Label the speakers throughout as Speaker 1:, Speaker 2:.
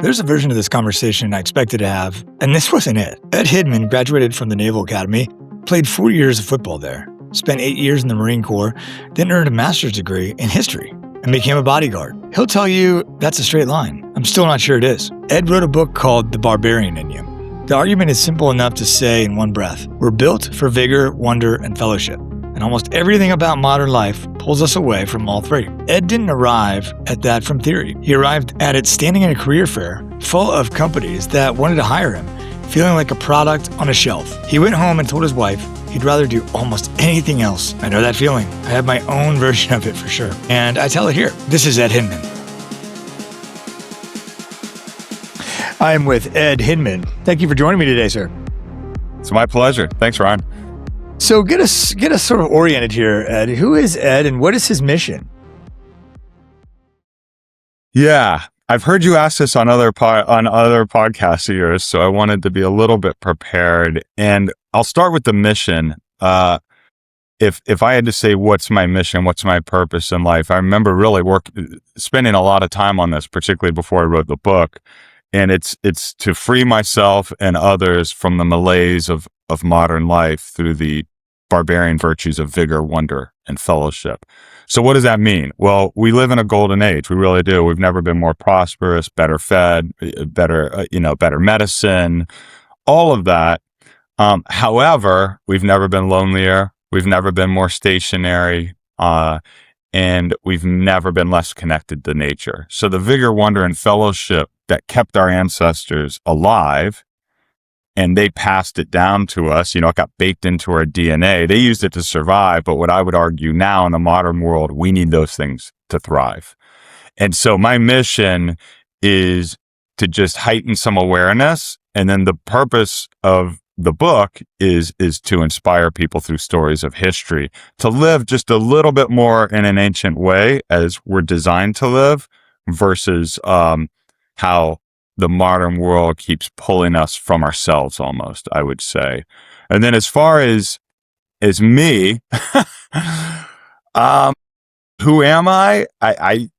Speaker 1: There's a version of this conversation I expected to have, and this wasn't it. Ed Hinman graduated from the Naval Academy, played 4 years of football there, spent 8 years in the Marine Corps, then earned a master's degree in history, and became a bodyguard. He'll tell you that's a straight line. I'm still not sure it is. Ed wrote a book called The Barbarian In You. The argument is simple enough to say in one breath. We're built for vigor, wonder, and fellowship. And almost everything about modern life pulls us away from all three. Ed didn't arrive at that from theory. He arrived at it standing in a career fair full of companies that wanted to hire him, feeling like a product on a shelf. He went home and told his wife he'd rather do almost anything else. I know that feeling. I have my own version of it for sure. And I tell it here. This is Ed Hinman. I am with Ed Hinman. Thank you for joining me today, sir.
Speaker 2: It's my pleasure. Thanks, Ryan.
Speaker 1: So get us sort of oriented here, Ed. Who is Ed and what is his mission?
Speaker 2: Yeah, I've heard you ask this on other podcasts of yours, so I wanted to be a little bit prepared. And I'll start with the mission. If I had to say what's my mission, what's my purpose in life, I remember really spending a lot of time on this, particularly before I wrote the book. And it's to free myself and others from the malaise of modern life through the barbarian virtues of vigor, wonder, and fellowship. So what does that mean? Well, we live in a golden age. We really do. We've never been more prosperous, better fed, better medicine, all of that. However, we've never been lonelier. We've never been more stationary. And we've never been less connected to nature. So the vigor, wonder, and fellowship that kept our ancestors alive, and they passed it down to us, it got baked into our DNA. They used it to survive, but what I would argue now in the modern world, we need those things to thrive. And so my mission is to just heighten some awareness, and then the purpose of the book is to inspire people through stories of history to live just a little bit more in an ancient way as we're designed to live versus how the modern world keeps pulling us from ourselves almost, I would say. And then as far as me, who am I? I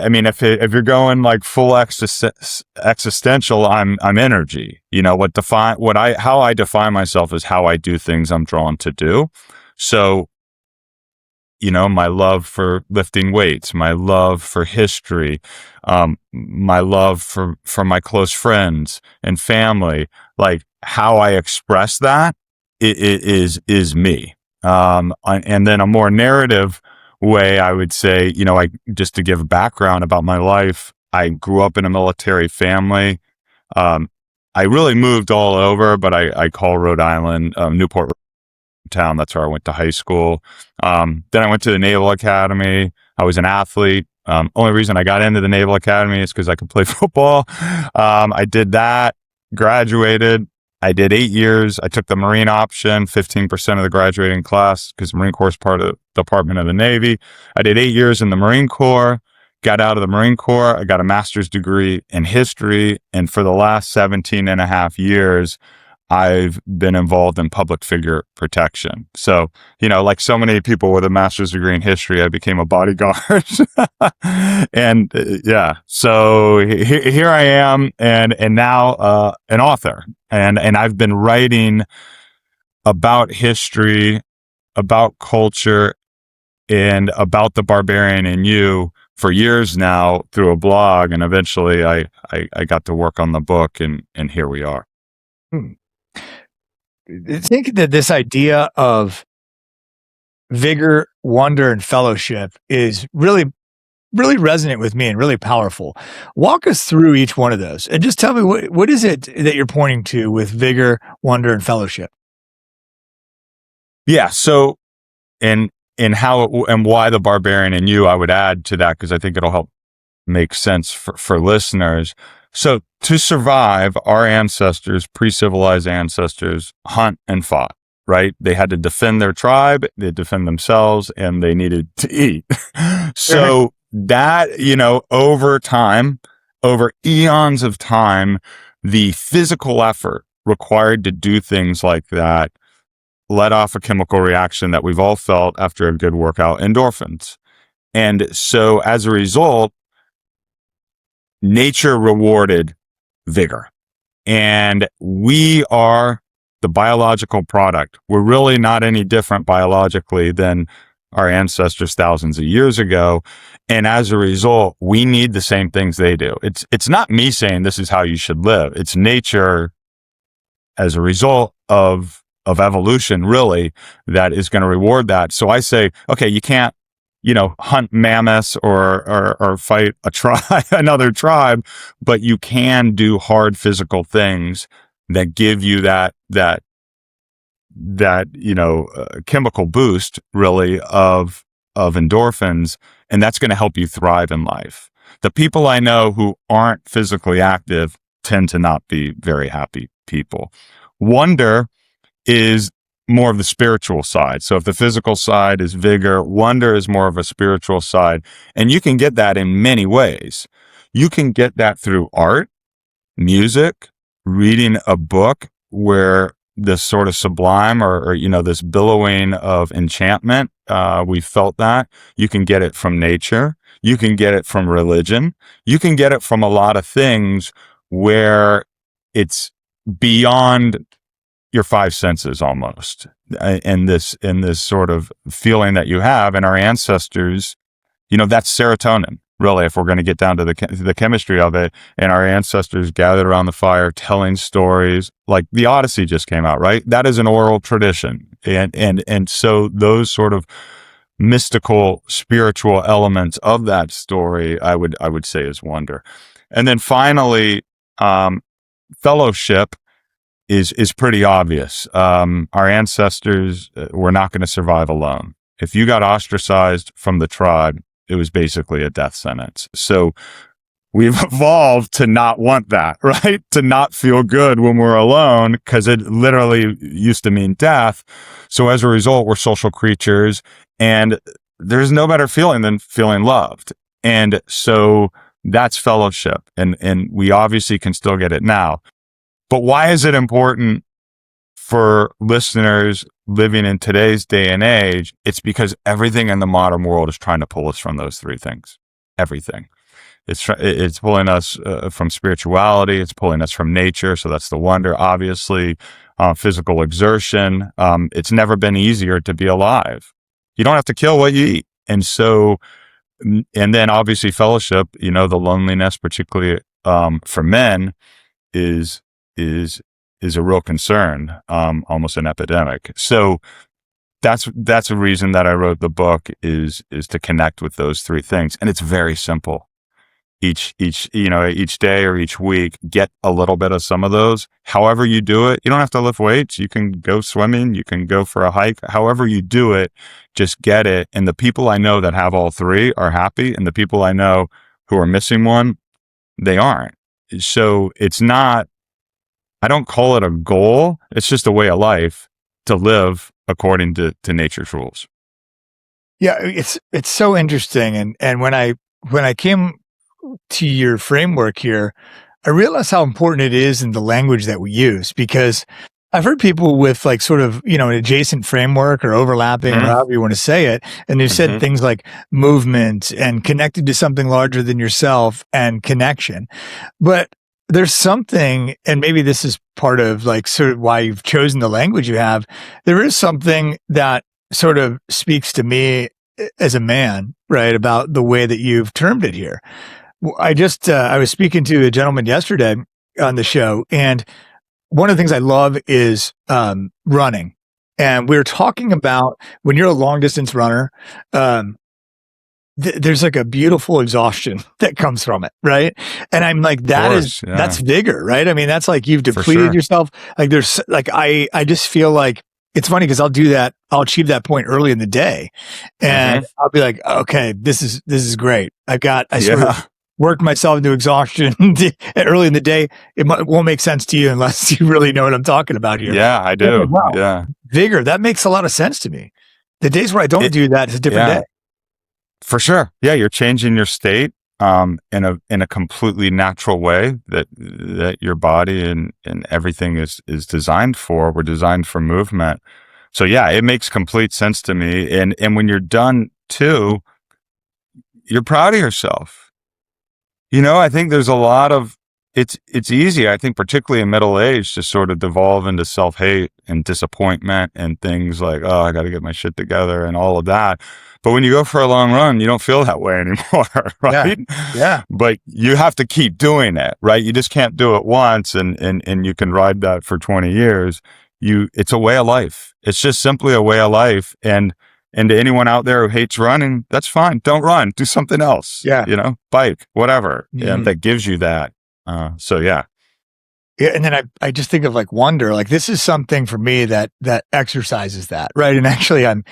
Speaker 2: mean, if you're going like full existential, I'm energy. How I define myself is how I do things I'm drawn to do. So, my love for lifting weights, my love for history, my love for my close friends and family, like how I express that is me. And then a more narrative way, I would say, just to give background about my life, I grew up in a military family. I really moved all over, but I call Rhode Island, Newport town. That's where I went to high school. Then I went to the Naval Academy. I was an athlete. Only reason I got into the Naval Academy is because I could play football. I did that, graduated. I did 8 years. I took the Marine option, 15% of the graduating class, because the Marine Corps is part of the Department of the Navy. I did 8 years in the Marine Corps, got out of the Marine Corps. I got a master's degree in history. And for the last 17 and a half years, I've been involved in public figure protection. So, like so many people with a master's degree in history, I became a bodyguard. And so here I am, and now an author. And I've been writing about history, about culture, and about the Barbarian in You for years now through a blog. And eventually I got to work on the book, and here we are.
Speaker 1: I think that this idea of vigor, wonder, and fellowship is really, really resonant with me and really powerful. Walk us through each one of those and just tell me what is it that you're pointing to with vigor, wonder, and fellowship?
Speaker 2: Yeah. So, and how and why the Barbarian in You, I would add to that because I think it'll help make sense for listeners. So to survive, our ancestors, pre-civilized ancestors, hunt and fought, right? They had to defend their tribe, they defend themselves, and they needed to eat. So that, over time, over eons of time, the physical effort required to do things like that let off a chemical reaction that we've all felt after a good workout, endorphins. And so as a result, nature rewarded Vigor. And we are the biological product. We're really not any different biologically than our ancestors thousands of years ago. And as a result, we need the same things they do. It's not me saying this is how you should live. It's nature as a result of evolution, really, that is going to reward that. So I say, okay, you can't, hunt mammoths or fight a tribe, another tribe, but you can do hard physical things that give you that chemical boost, really, of endorphins, and that's going to help you thrive in life. The people I know who aren't physically active tend to not be very happy people. Wonder is more of the spiritual side. So if the physical side is vigor, wonder is more of a spiritual side. And you can get that in many ways. You can get that through art, music, reading a book where this sort of sublime or this billowing of enchantment, we felt that. You can get it from nature. You can get it from religion. You can get it from a lot of things where it's beyond your five senses almost, in this sort of feeling that you have. And our ancestors, that's serotonin, really, if we're going to get down to the chemistry of it. And our ancestors gathered around the fire telling stories, like the Odyssey just came out, right? That is an oral tradition. And so those sort of mystical, spiritual elements of that story, I would say, is wonder. And then finally, fellowship is pretty obvious. Our ancestors were not going to survive alone. If you got ostracized from the tribe, it was basically a death sentence. So we've evolved to not want that, right? To not feel good when we're alone, because it literally used to mean death. So as a result, we're social creatures, and there's no better feeling than feeling loved. And so that's fellowship. And we obviously can still get it now. But why is it important for listeners living in today's day and age? It's because everything in the modern world is trying to pull us from those three things. Everything. It's pulling us from spirituality. It's pulling us from nature. So that's the wonder, obviously. Physical exertion. It's never been easier to be alive. You don't have to kill what you eat. And so, and then obviously fellowship, the loneliness, particularly for men, is a real concern, almost an epidemic. So that's a reason that I wrote the book, is to connect with those three things. And it's very simple. Each day or each week, get a little bit of some of those. However you do it, you don't have to lift weights. You can go swimming, you can go for a hike. However you do it, just get it. And the people I know that have all three are happy. And the people I know who are missing one, they aren't. So it's not, I don't call it a goal. It's just a way of life to live according to nature's rules.
Speaker 1: Yeah, it's so interesting. And when I came to your framework here, I realized how important it is in the language that we use, because I've heard people with like sort of, an adjacent framework or overlapping, or however you want to say it. And they've said things like movement and connected to something larger than yourself and connection. But there's something, and maybe this is part of like sort of why you've chosen the language you have. There is something that sort of speaks to me as a man, right, about the way that you've termed it here. I was speaking to a gentleman yesterday on the show, and one of the things I love is running. And we were talking about when you're a long distance runner, there's like a beautiful exhaustion that comes from it, right? And I'm like, that's vigor, right? I mean, that's like you've depleted yourself. Like there's like I just feel like it's funny because I'll do that. I'll achieve that point early in the day, and I'll be like, okay, this is great. I sort of worked myself into exhaustion early in the day. It won't make sense to you unless you really know what I'm talking about here.
Speaker 2: Yeah, I do.
Speaker 1: Like, wow,
Speaker 2: yeah,
Speaker 1: vigor. That makes a lot of sense to me. The days where I don't do that is a different day.
Speaker 2: For sure. Yeah, you're changing your state in a completely natural way that your body and everything is designed for. We're designed for movement. So yeah, it makes complete sense to me. And when you're done too, you're proud of yourself. I think there's a lot of it's easy, I think, particularly in middle age, to sort of devolve into self-hate and disappointment and things like, oh, I got to get my shit together and all of that. But when you go for a long run, you don't feel that way anymore, right?
Speaker 1: Yeah.
Speaker 2: But you have to keep doing it, right? You just can't do it once and you can ride that for 20 years. It's a way of life. It's just simply a way of life. And to anyone out there who hates running, that's fine. Don't run. Do something else.
Speaker 1: Yeah.
Speaker 2: Bike, whatever. And that gives you that. So yeah.
Speaker 1: Yeah. And then I just think of like wonder, like this is something for me that exercises that, right? And actually I'm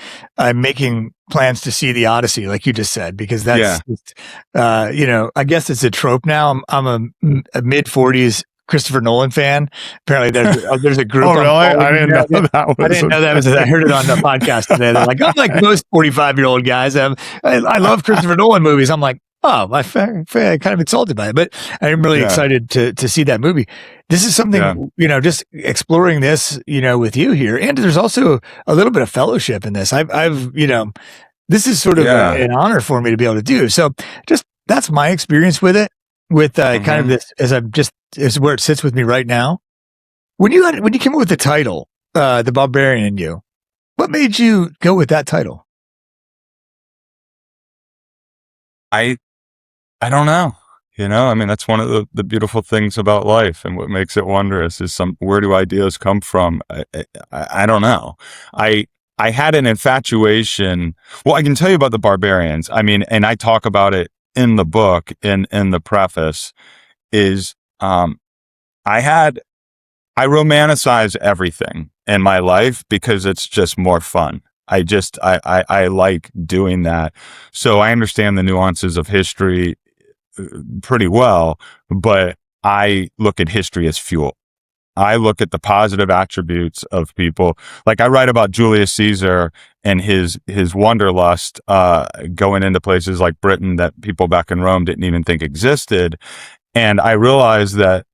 Speaker 1: making plans to see the Odyssey, like you just said, because that's, I guess it's a trope now. I'm a mid-40s Christopher Nolan fan. Apparently there's a group.
Speaker 2: Oh, really? I didn't know that was.
Speaker 1: I didn't know that was. I heard it on the podcast today. They're like, I'm like most 45-year-old guys. I love Christopher Nolan movies. I'm like, oh, I'm kind of insulted by it, but I'm really excited to see that movie. This is something, just exploring this, with you here. And there's also a little bit of fellowship in this. I've this is sort of an honor for me to be able to do. So just, that's my experience with it, with kind of this, is where it sits with me right now. When you came up with the title, The Barbarian In You, what made you go with that title?
Speaker 2: I don't know. That's one of the beautiful things about life, and what makes it wondrous is where do ideas come from? I don't know. I had an infatuation. Well, I can tell you about the barbarians. And I talk about it in the book, in the preface, is, I romanticize everything in my life because it's just more fun. I like doing that. So I understand the nuances of history pretty well, but I look at history as fuel. I look at the positive attributes of people. Like I write about Julius Caesar and his wanderlust, going into places like Britain that people back in Rome didn't even think existed. And I realized that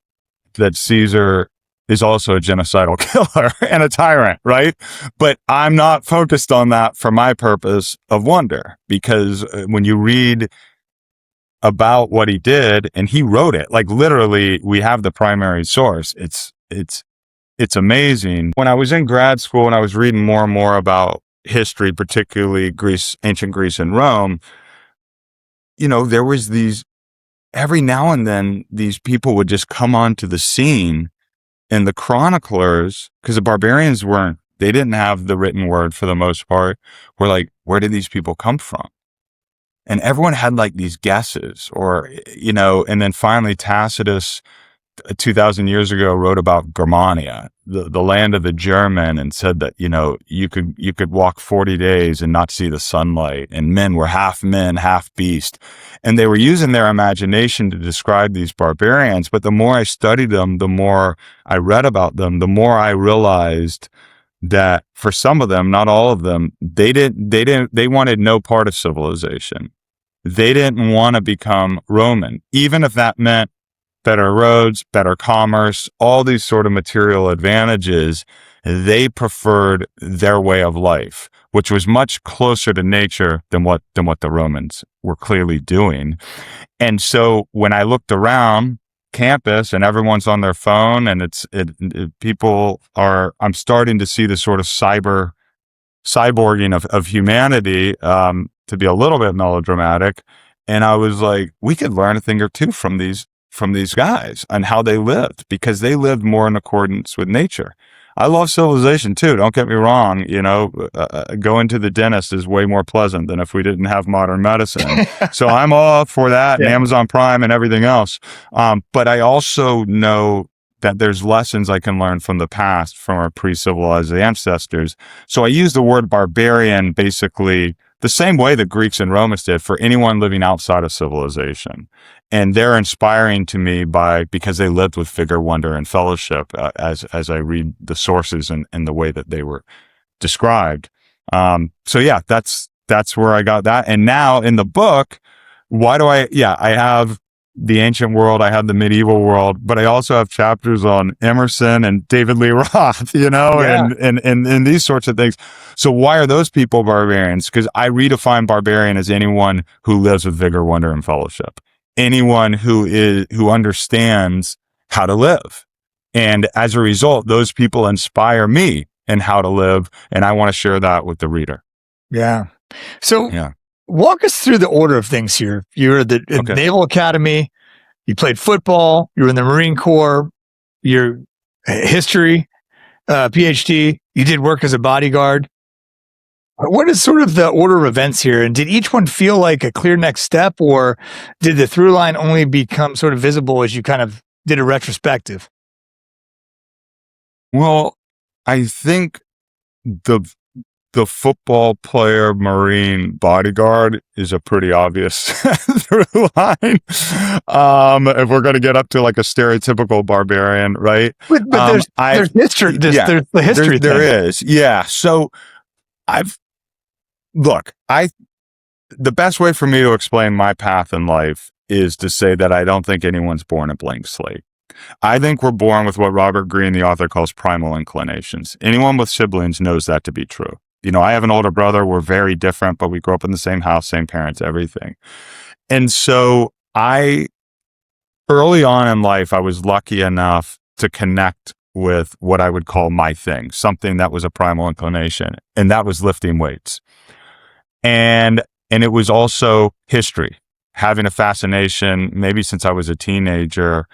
Speaker 2: Caesar is also a genocidal killer and a tyrant, right? But I'm not focused on that for my purpose of wonder, because when you read about what he did, and he wrote it, like literally we have the primary source. It's amazing. When I was in grad school and I was reading more and more about history, particularly ancient Greece and Rome, there was every now and then these people would just come onto the scene, and the chroniclers, because the barbarians they didn't have the written word for the most part, were like, where did these people come from? And everyone had like these guesses, and then finally Tacitus 2,000 years ago wrote about Germania, the land of the German, and said that, you could walk 40 days and not see the sunlight, and men were half men, half beast. And they were using their imagination to describe these barbarians. But the more I studied them, the more I read about them, the more I realized that for some of them, not all of them, they wanted no part of civilization. They didn't want to become Roman, even if that meant better roads, better commerce, all these sort of material advantages. They preferred their way of life, which was much closer to nature than what the Romans were clearly doing. And so when I looked around campus and everyone's on their phone, and I'm starting to see the sort of cyborging of humanity, to be a little bit melodramatic. And I was like, we could learn a thing or two from these guys and how they lived, because they lived more in accordance with nature. I love civilization too. Don't get me wrong. Going to the dentist is way more pleasant than if we didn't have modern medicine. So I'm all for that, and Amazon Prime and everything else. But I also know that there's lessons I can learn from the past, from our pre-civilized ancestors. So I use the word barbarian basically the same way the Greeks and Romans did for anyone living outside of civilization. And they're inspiring to me because they lived with vigor, wonder, and fellowship, as I read the sources and the way that they were described. So yeah, that's where I got that. And now in the book, I have the ancient world, I have the medieval world, but I also have chapters on Emerson and David Lee Roth, and these sorts of things. So why are those people barbarians? Because I redefine barbarian as anyone who lives with vigor, wonder, and fellowship. anyone who understands how to live. And as a result, those people inspire me in how to live. And I want to share that with the reader.
Speaker 1: Yeah. So
Speaker 2: Yeah.
Speaker 1: walk us through the order of things here. You were at the Naval Academy. You played football. You were in the Marine Corps. Your history, PhD. You did work as a bodyguard. What is sort of the order of events here? And did each one feel like a clear next step, or did the through line only become sort of visible as you kind of did a retrospective?
Speaker 2: Well, I think the football player, Marine, bodyguard is a pretty obvious through line. If we're going to get up to like a stereotypical barbarian, right?
Speaker 1: But there's history. There's the history.
Speaker 2: There is. Yeah. So the best way for me to explain my path in life is to say that I don't think anyone's born a blank slate. I think we're born with what Robert Greene, the author, calls primal inclinations. Anyone with siblings knows that to be true. You know, I have an older brother. We're very different, but we grew up in the same house, same parents, everything. And so early on in life, I was lucky enough to connect with what I would call my thing, something that was a primal inclination, and that was lifting weights. And it was also history, having a fascination, maybe since I was a teenager,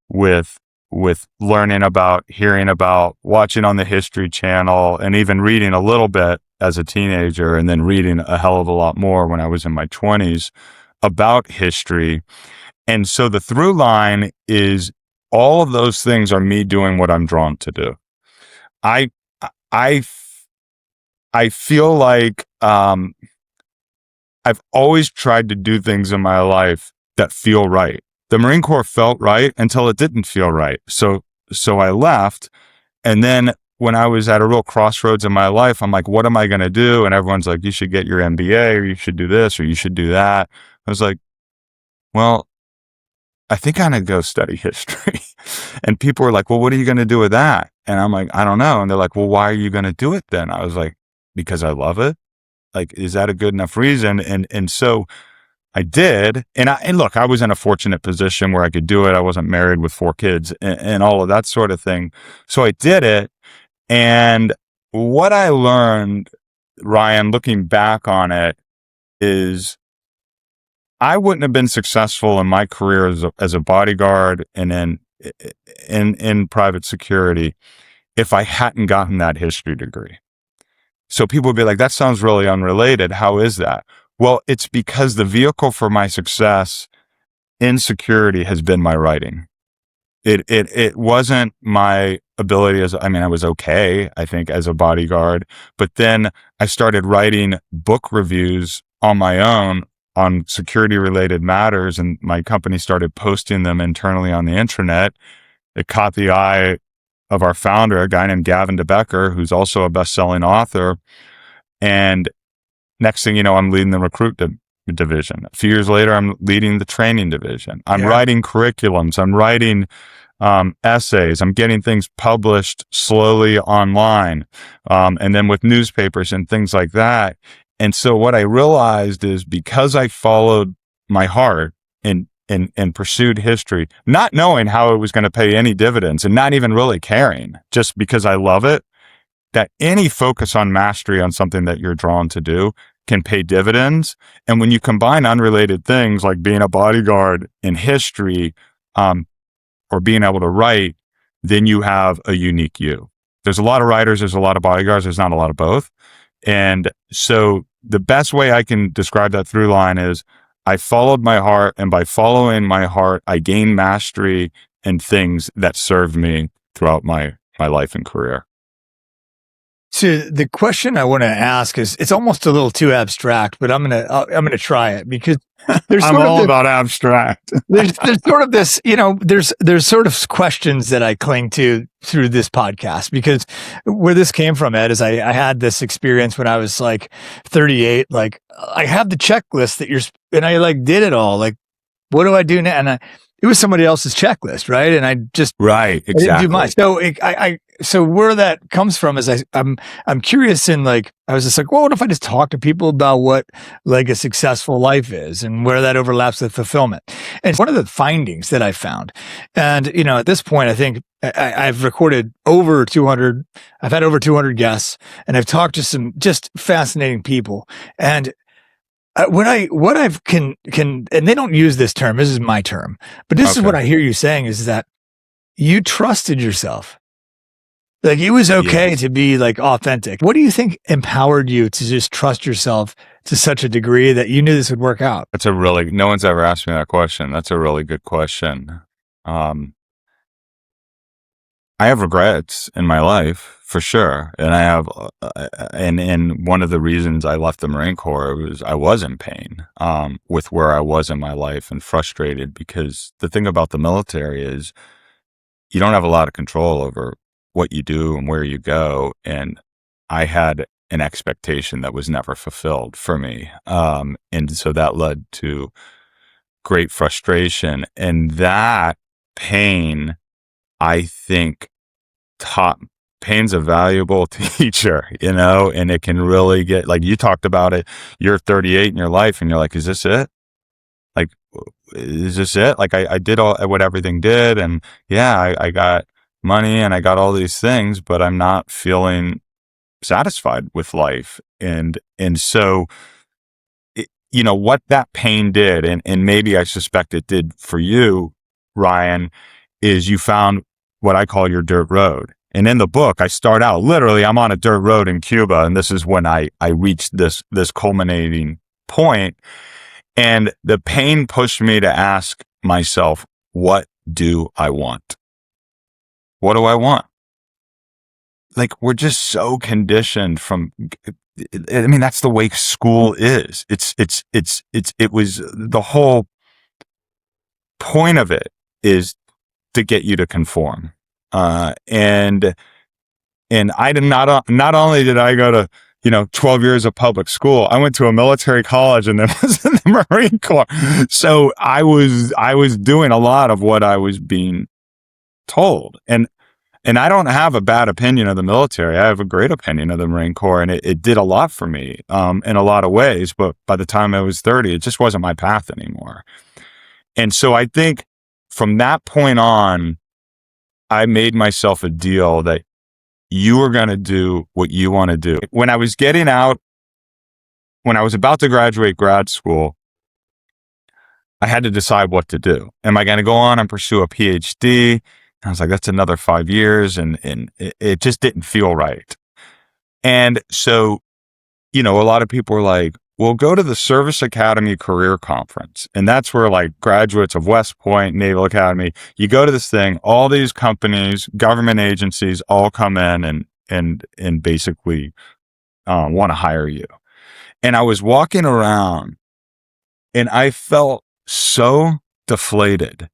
Speaker 2: with learning about, hearing about, watching on the History Channel, and even reading a little bit as a teenager, and then reading a hell of a lot more when I was in my 20s about history. And so the through line is all of those things are me doing what I'm drawn to do. I feel like I've always tried to do things in my life that feel right. The Marine Corps felt right until it didn't feel right. So I left. And then when I was at a real crossroads in my life, I'm like, what am I going to do? And everyone's like, you should get your MBA, or you should do this, or you should do that. I was like, well, I think I'm going to go study history. And people were like, well, what are you going to do with that? And I'm like, I don't know. And they're like, well, why are you going to do it then? I was like, because I love it. Like, is that a good enough reason? And so I did. And look, I was in a fortunate position where I could do it. I wasn't married with 4 kids and all of that sort of thing. So I did it. And what I learned, Ryan, looking back on it, is I wouldn't have been successful in my career as a bodyguard and in private security if I hadn't gotten that history degree. So people would be like, that sounds really unrelated. How is that? Well, it's because the vehicle for my success in security has been my writing. It wasn't my ability I was okay, I think, as a bodyguard, but then I started writing book reviews on my own on security related matters, and my company started posting them internally on the intranet. It caught the eye of our founder, a guy named Gavin DeBecker, who's also a best-selling author. And next thing you know, I'm leading the recruit division. A few years later, I'm leading the training division. I'm writing curriculums. I'm writing essays. I'm getting things published slowly online, and then with newspapers and things like that. And so what I realized is, because I followed my heart and pursued history, not knowing how it was going to pay any dividends and not even really caring, just because I love it, that any focus on mastery on something that you're drawn to do can pay dividends. And when you combine unrelated things like being a bodyguard in history, or being able to write, then you have a unique you. There's a lot of writers, there's a lot of bodyguards, there's not a lot of both. And so the best way I can describe that through line is I followed my heart, and by following my heart, I gained mastery in things that served me throughout my life and career.
Speaker 1: So the question I want to ask is, it's almost a little too abstract, but I'm gonna try it, because there's
Speaker 2: I'm all about abstract.
Speaker 1: there's sort of this, there's sort of questions that I cling to through this podcast, because where this came from, Ed, is I had this experience when I was like 38. Like, I have the checklist and I like did it all. Like, what do I do now? And it was somebody else's checklist, right? And I just
Speaker 2: right, exactly.
Speaker 1: I didn't do mine. So so where that comes from is I'm curious in like, I was just like, well, what if I just talk to people about what like a successful life is and where that overlaps with fulfillment? And one of the findings that I found, and at this point, I think I've recorded over 200, I've had over 200 guests, and I've talked to some just fascinating people. And what I've can, and they don't use this term, this is my term, but this is what I hear you saying is that you trusted yourself. Like it was okay to be like authentic. What do you think empowered you to just trust yourself to such a degree that you knew this would work out?
Speaker 2: No one's ever asked me that question. That's a really good question. I have regrets in my life for sure. And I have, and one of the reasons I left the Marine Corps was I was in pain, with where I was in my life and frustrated because the thing about the military is you don't have a lot of control over what you do and where you go. And I had an expectation that was never fulfilled for me. And so that led to great frustration, and that pain, I think, pain's a valuable teacher, and it can really get, like you talked about it, you're 38 in your life and you're like, is this it? Like, is this it? Like I did what everything did. And yeah, I got money and I got all these things, but I'm not feeling satisfied with life. And so, what that pain did, and maybe I suspect it did for you, Ryan, is you found what I call your dirt road. And in the book, I start out literally, I'm on a dirt road in Cuba. And this is when I reached this culminating point. And the pain pushed me to ask myself, what do I want? What do I want? Like, we're just so conditioned from, I mean, that's the way school is. It was the whole point of it is to get you to conform. And I did not only did I go to, 12 years of public school, I went to a military college and then was in the Marine Corps. So I was doing a lot of what I was being told. And I don't have a bad opinion of the military. I have a great opinion of the Marine Corps, and it did a lot for me, in a lot of ways. But by the time I was 30, it just wasn't my path anymore. And so I think from that point on, I made myself a deal that you are going to do what you want to do. When I was getting out, when I was about to graduate grad school, I had to decide what to do. Am I going to go on and pursue a PhD? I was like, that's another 5 years. And it just didn't feel right. And so, a lot of people were like, well, go to the Service Academy Career Conference. And that's where like graduates of West Point, Naval Academy, you go to this thing, all these companies, government agencies all come in and basically want to hire you. And I was walking around and I felt so deflated.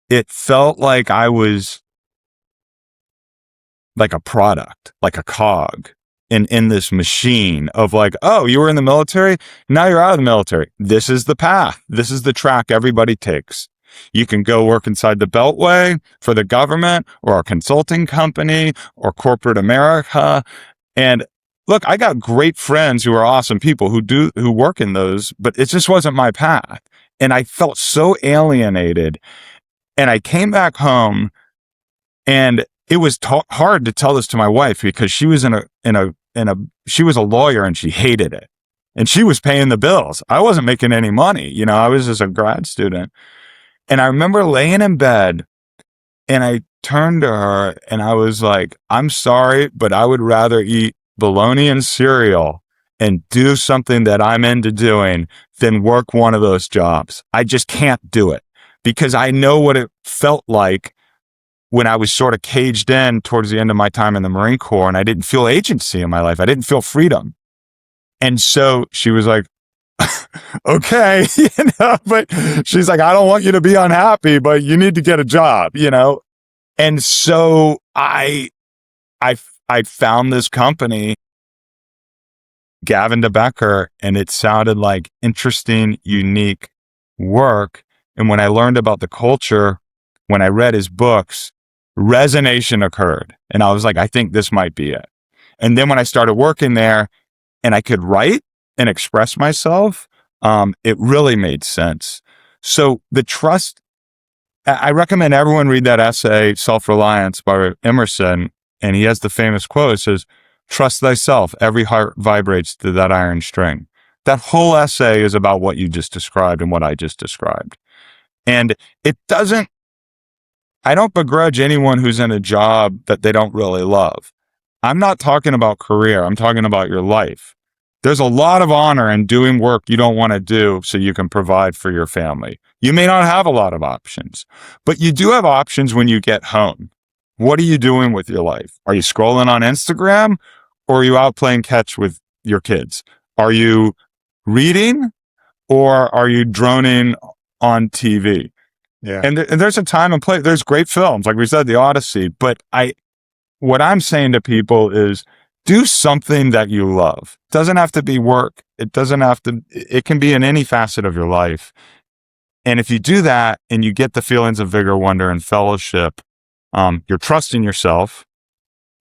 Speaker 2: It felt like I was like a product, like a cog in this machine of like, oh, you were in the military, now you're out of the military. This is the path. This is the track everybody takes. You can go work inside the Beltway for the government or a consulting company or corporate America. And look, I got great friends who are awesome people who work in those, but it just wasn't my path. And I felt so alienated. And I came back home, and it was hard to tell this to my wife because she was she was a lawyer and she hated it, and she was paying the bills. I wasn't making any money. I was just a grad student. And I remember laying in bed and I turned to her and I was like, I'm sorry, but I would rather eat bologna and cereal and do something that I'm into doing than work one of those jobs. I just can't do it because I know what it felt like when I was sort of caged in towards the end of my time in the Marine Corps, and I didn't feel agency in my life. I didn't feel freedom. And so she was like, okay, but she's like, I don't want you to be unhappy, but you need to get a job, And so I found this company, Gavin DeBecker, and it sounded like interesting, unique work. And when I learned about the culture, when I read his books, resonation occurred. And I was like, I think this might be it. And then when I started working there and I could write and express myself, it really made sense. So the trust, I recommend everyone read that essay, Self-Reliance by Emerson. And he has the famous quote, it says, trust thyself, every heart vibrates to that iron string. That whole essay is about what you just described and what I just described. And I don't begrudge anyone who's in a job that they don't really love. I'm not talking about career. I'm talking about your life. There's a lot of honor in doing work you don't want to do so you can provide for your family. You may not have a lot of options, but you do have options when you get home. What are you doing with your life? Are you scrolling on Instagram, or are you out playing catch with your kids? Are you reading, or are you droning on TV?
Speaker 1: Yeah.
Speaker 2: And there's a time and place. There's great films, like we said, The Odyssey. But what I'm saying to people is, do something that you love. It doesn't have to be work. It can be in any facet of your life. And if you do that and you get the feelings of vigor, wonder, and fellowship, you're trusting yourself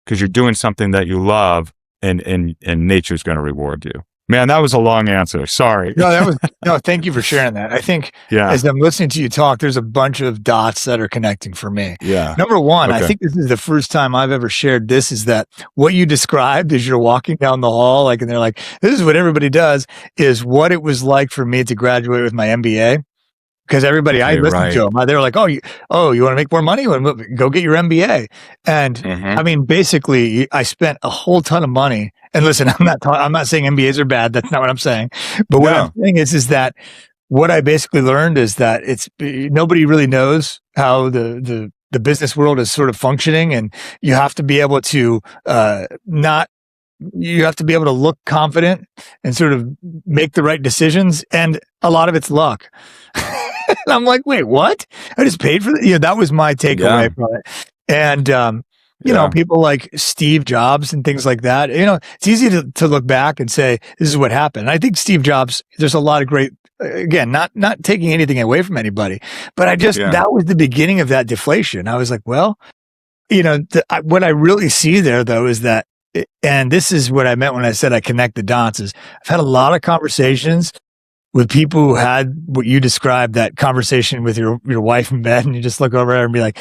Speaker 2: because you're doing something that you love, and nature's going to reward you. Man, that was a long answer. Sorry.
Speaker 1: No, thank you for sharing that. I think as I'm listening to you talk, there's a bunch of dots that are connecting for me.
Speaker 2: Yeah.
Speaker 1: Number one,
Speaker 2: Okay.
Speaker 1: I think this is the first time I've ever shared this, is that what you described as you're walking down the hall, and they're like, this is what everybody does, is what it was like for me to graduate with my MBA. Because everybody I listened to them, they were like, oh, you want to make more money? Go get your MBA. And I mean, basically, I spent a whole ton of money. And listen, I'm not saying MBAs are bad. That's not what I'm saying. But what I'm saying is that what I basically learned is that nobody really knows how the business world is sort of functioning, and you have to be able to you have to be able to look confident and sort of make the right decisions. And a lot of it's luck. And I'm like, wait, what? I just paid for that? Yeah, that was my takeaway from it. And, you know, people like Steve Jobs and things like that, it's easy to look back and say, this is what happened. And I think Steve Jobs, there's a lot of great, again, not taking anything away from anybody, but that was the beginning of that deflation. I was like, well, what I really see there, though, is that, and this is what I meant when I said I connect the dots, is I've had a lot of conversations with people who had what you described, that conversation with your wife in bed, and you just look over at her and be like,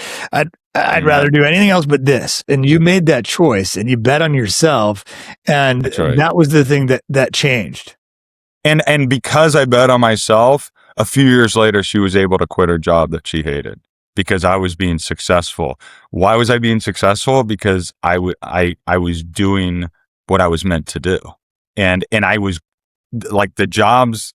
Speaker 1: I'd rather do anything else but this. And you made that choice and you bet on yourself. And that was the thing that changed.
Speaker 2: And because I bet on myself, a few years later, she was able to quit her job that she hated because I was being successful. Why was I being successful? Because I was doing what I was meant to do. And I was like, the jobs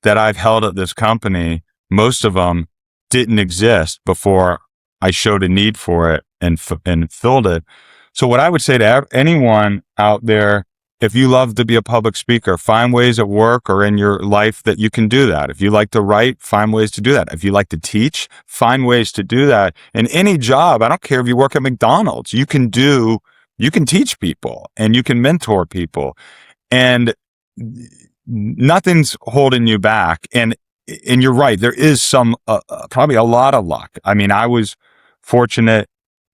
Speaker 2: that I've held at this company, most of them didn't exist before I showed a need for it and filled it. So what I would say to anyone out there, if you love to be a public speaker, find ways at work or in your life that you can do that. If you like to write, find ways to do that. If you like to teach, find ways to do that. In any job, I don't care if you work at McDonald's, you can teach people and you can mentor people, and nothing's holding you back. And you're right. There is probably a lot of luck. I mean, I was fortunate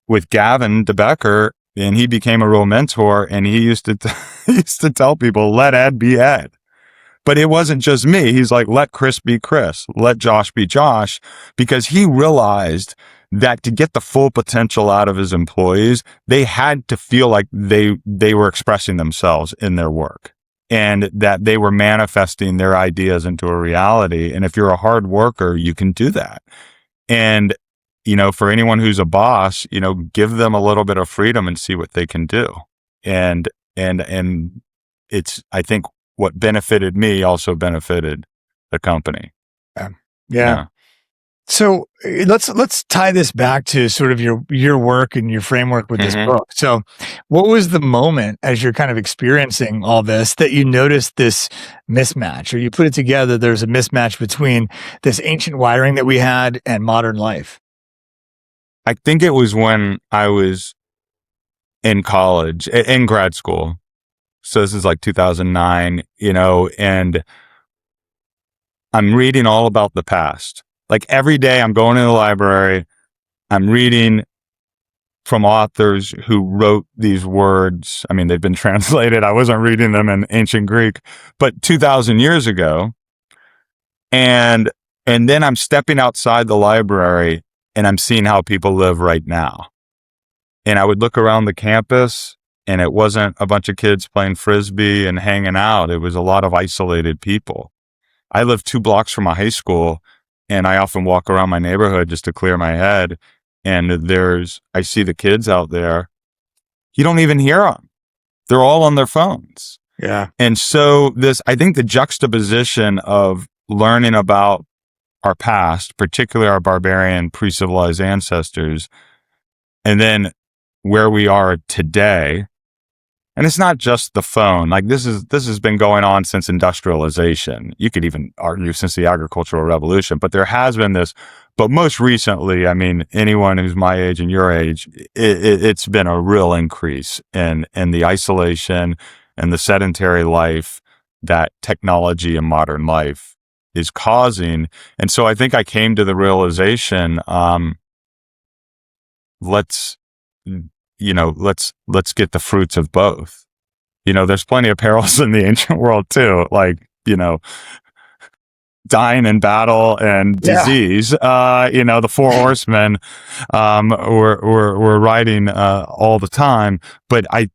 Speaker 2: with Gavin DeBecker, and he became a real mentor, and he used to tell people, let Ed be Ed. But it wasn't just me. He's like, let Chris be Chris, let Josh be Josh, because he realized that to get the full potential out of his employees, they had to feel like they were expressing themselves in their work, and that they were manifesting their ideas into a reality. And if you're a hard worker, you can do that. And, for anyone who's a boss, give them a little bit of freedom and see what they can do. And it's, I think, what benefited me also benefited the company.
Speaker 1: Yeah. So let's tie this back to sort of your work and your framework with this book. So what was the moment as you're kind of experiencing all this that you noticed this mismatch, or you put it together, there's a mismatch between this ancient wiring that we had and modern life?
Speaker 2: I think it was when I was in college, in grad school. So this is like 2009, and I'm reading all about the past. Like every day I'm going to the library, I'm reading from authors who wrote these words. I mean, they've been translated. I wasn't reading them in ancient Greek, but 2,000 years ago. And then I'm stepping outside the library and I'm seeing how people live right now. And I would look around the campus and it wasn't a bunch of kids playing Frisbee and hanging out. It was a lot of isolated people. I live 2 blocks from a high school and I often walk around my neighborhood just to clear my head. And I see the kids out there. You don't even hear them. They're all on their phones.
Speaker 1: Yeah.
Speaker 2: And so I think the juxtaposition of learning about our past, particularly our barbarian pre-civilized ancestors, and then where we are today. And it's not just the phone. Like this has been going on since industrialization. You could even argue since the agricultural revolution, but there has been this. But most recently, I mean, anyone who's my age and your age, it's been a real increase in the isolation and the sedentary life that technology and modern life is causing. And so I think I came to the realization, let's get the fruits of both. There's plenty of perils in the ancient world too, like, dying in battle and disease. The 4 horsemen were riding all the time. But I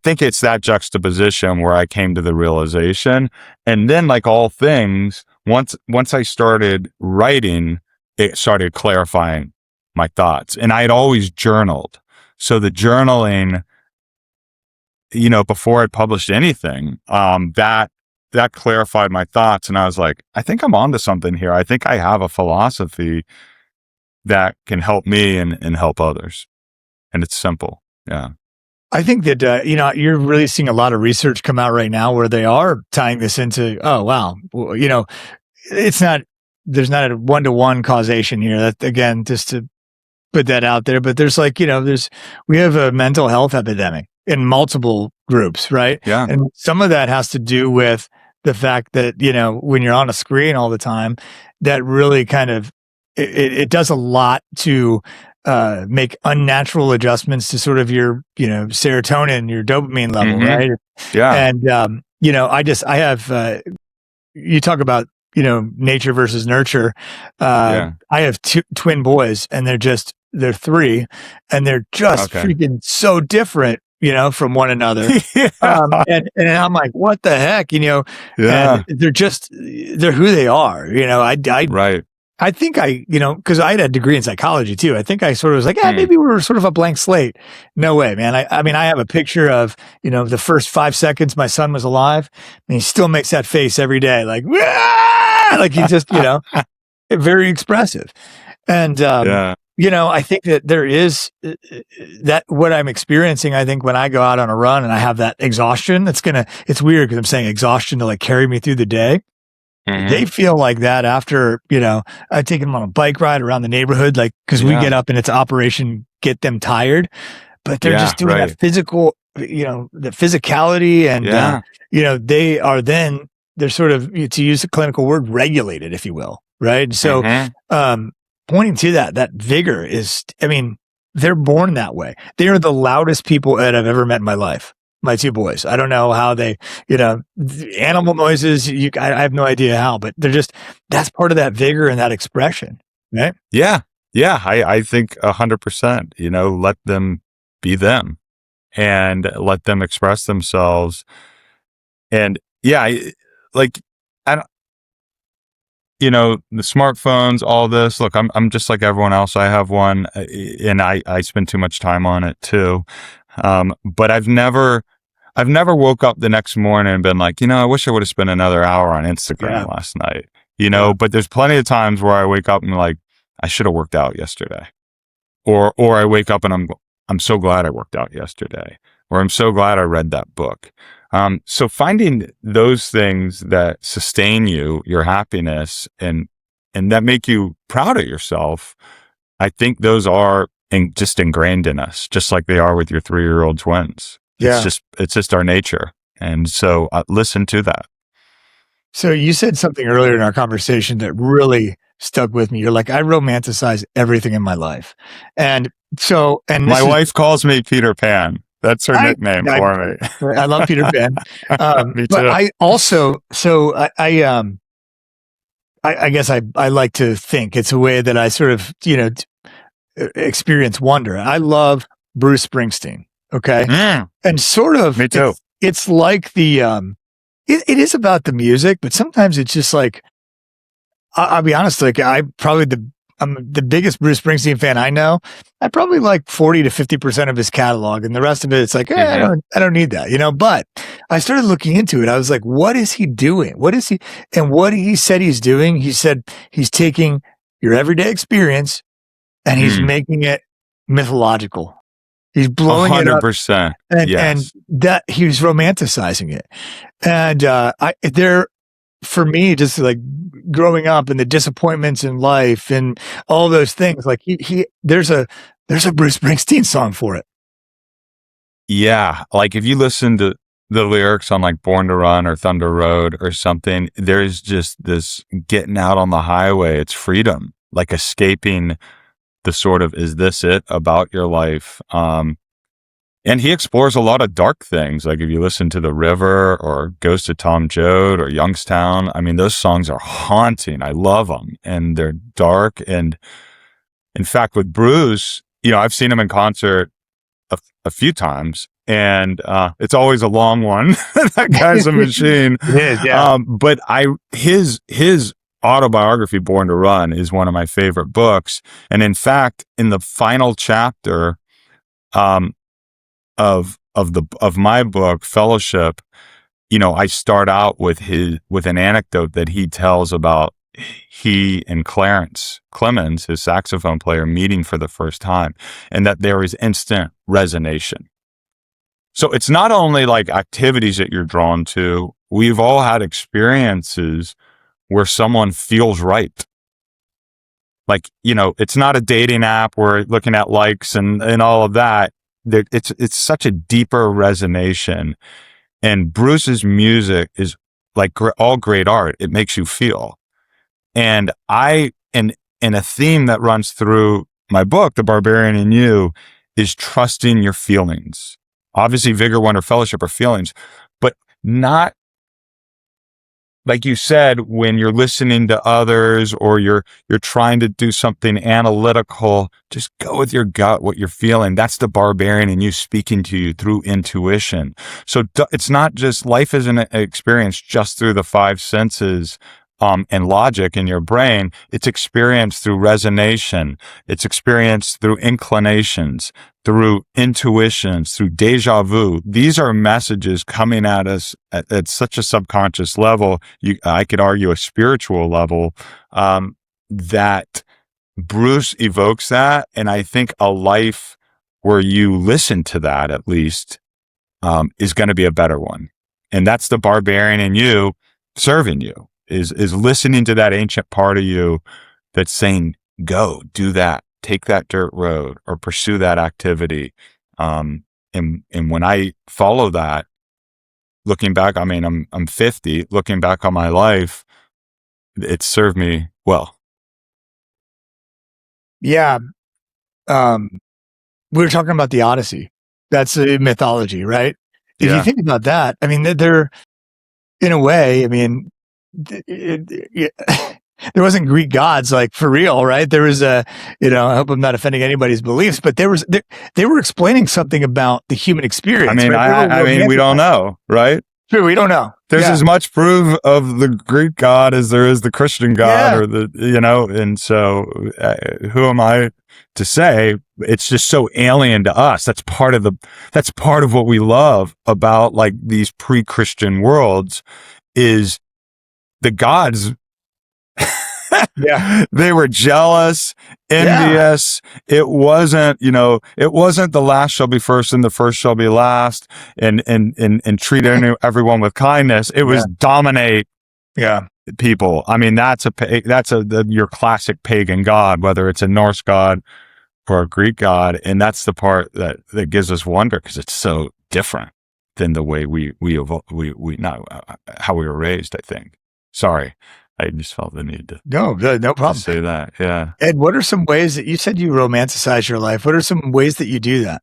Speaker 2: think it's that juxtaposition where I came to the realization. And then, like all things, once I started writing, it started clarifying my thoughts. And I had always journaled. So the journaling, before I'd published anything, that clarified my thoughts. And I was like, I think I'm onto something here. I think I have a philosophy that can help me and help others. And it's simple. Yeah.
Speaker 1: I think that, you're really seeing a lot of research come out right now where they are tying this into, oh, wow. Well, there's not a 1-to-1 causation here. That, again, just to put that out there, but there's we have a mental health epidemic in multiple groups, right?
Speaker 2: Yeah.
Speaker 1: And some of that has to do with the fact that, when you're on a screen all the time, that really kind of, it does a lot to make unnatural adjustments to sort of your, serotonin, your dopamine level,
Speaker 2: Mm-hmm.
Speaker 1: right?
Speaker 2: Yeah.
Speaker 1: And, I have, you talk about, nature versus nurture. I have 2 twin boys and they're 3 and they're just freaking so different, from one another. And I'm like, what the heck,
Speaker 2: Yeah.
Speaker 1: and they're who they are,
Speaker 2: Right.
Speaker 1: I think because I had a degree in psychology too. I think I sort of was like, maybe we were sort of a blank slate. No way, man. I mean, I have a picture of, the first 5 seconds my son was alive and he still makes that face every day. Like, like he's just, very expressive. And, I think that there is that what I'm experiencing. I think when I go out on a run and I have that exhaustion, it's weird because I'm saying exhaustion to like carry me through the day. Mm-hmm. They feel like that after, I take them on a bike ride around the neighborhood, like, cause we get up and it's Operation Get Them Tired, but they're just doing that physical, the physicality and, they're sort of, to use the clinical word, regulated, if you will. Right. So, pointing to that vigor is, they're born that way. They are the loudest people that I've ever met in my life. My 2 boys. I don't know how they, animal noises. I have no idea how, but that's part of that vigor and that expression. Right.
Speaker 2: Yeah. Yeah. I think 100%, let them be them and let them express themselves. And the smartphones, all this, look, I'm just like everyone else. I have one and I spend too much time on it too. But I've never woke up the next morning and been like, I wish I would have spent another hour on Instagram last night, but there's plenty of times where I wake up and like, I should have worked out yesterday. Or I wake up and I'm so glad I worked out yesterday, or I'm so glad I read that book. So finding those things that sustain your happiness and that make you proud of yourself, I think those are just ingrained in us, just like they are with your 3-year-old twins. Yeah. It's just our nature. And so listen to that.
Speaker 1: So you said something earlier in our conversation that really stuck with me. You're like, I romanticize everything in my life. And so, and
Speaker 2: my wife calls me Peter Pan. That's her nickname for me.
Speaker 1: I love Peter Pan.
Speaker 2: Me
Speaker 1: but
Speaker 2: too.
Speaker 1: I also, so I guess I like to think it's a way that I sort of, experience wonder. I love Bruce Springsteen. Okay. And sort of,
Speaker 2: me too.
Speaker 1: It's like the, it is about the music, but sometimes it's just like, I'll be honest, like I'm the biggest Bruce Springsteen fan I know. I probably like 40 to 50% of his catalog, and the rest of it, it's like, I don't need that, But I started looking into it. I was like, what is he doing? And what he said he's doing, he said he's taking your everyday experience and he's making it mythological. He's blowing
Speaker 2: 100%.
Speaker 1: it up, and that he was romanticizing it. And for me, just like growing up and the disappointments in life and all those things, like there's a Bruce Springsteen song for it.
Speaker 2: Yeah. Like if you listen to the lyrics on like Born to Run or Thunder Road or something, there's just this getting out on the highway. It's freedom, like escaping the sort of, is this it about your life? And he explores a lot of dark things. Like if you listen to The River or Ghost of Tom Joad or Youngstown, I mean, those songs are haunting. I love them, and they're dark. And in fact, with Bruce, I've seen him in concert a few times, and it's always a long one. That guy's a machine.
Speaker 1: It is, yeah.
Speaker 2: But his autobiography, Born to Run, is one of my favorite books. And in fact, in the final chapter, of my book, Fellowship, I start out with an anecdote that he tells about he and Clarence Clemens, his saxophone player, meeting for the first time, and that there is instant resonance. So it's not only like activities that you're drawn to. We've all had experiences where someone feels right. Like, it's not a dating app where looking at likes and all of that. It's such a deeper resonance, and Bruce's music is like all great art. It makes you feel, and a theme that runs through my book, The Barbarian In You, is trusting your feelings. Obviously, Vigor, Wonder, Fellowship are feelings, but not like you said, when you're listening to others or you're trying to do something analytical, just go with your gut, what you're feeling. That's the barbarian in you speaking to you through intuition. So it's not just, life isn't an experience just through the five senses and logic in your brain. It's experienced through resonance. It's experienced through inclinations, through intuitions, through deja vu. These are messages coming at us at such a subconscious level. I could argue a spiritual level, that Bruce evokes that. And I think a life where you listen to that, at least, is going to be a better one. And that's the barbarian in you serving you, is listening to that ancient part of you that's saying, go do that. Take that dirt road or pursue that activity. And when I follow that, looking back, I mean, I'm 50, looking back on my life, it served me well.
Speaker 1: Yeah. We were talking about the Odyssey. That's a mythology, right? If you think about that, I mean, they're in a way, I mean, there wasn't Greek gods, like, for real, right? There was I hope I'm not offending anybody's beliefs, but they were explaining something about the human experience.
Speaker 2: I mean,
Speaker 1: right?
Speaker 2: I mean, we don't know, right?
Speaker 1: True, we don't know.
Speaker 2: There's as much proof of the Greek God as there is the Christian God, or and so who am I to say? It's just so alien to us. That's part of what we love about, like, these pre-Christian worlds, is the gods.
Speaker 1: Yeah.
Speaker 2: They were jealous, envious. Yeah. It wasn't the last shall be first and the first shall be last, and treat everyone with kindness. It was dominate people. I mean, that's your classic pagan god, whether it's a Norse god or a Greek god. And that's the part that gives us wonder, because it's so different than the way we not how we were raised, I think. Sorry. I just felt the need to
Speaker 1: No problem.
Speaker 2: say that. Yeah.
Speaker 1: Ed, what are some ways that you said you romanticize your life? What are some ways that you do that?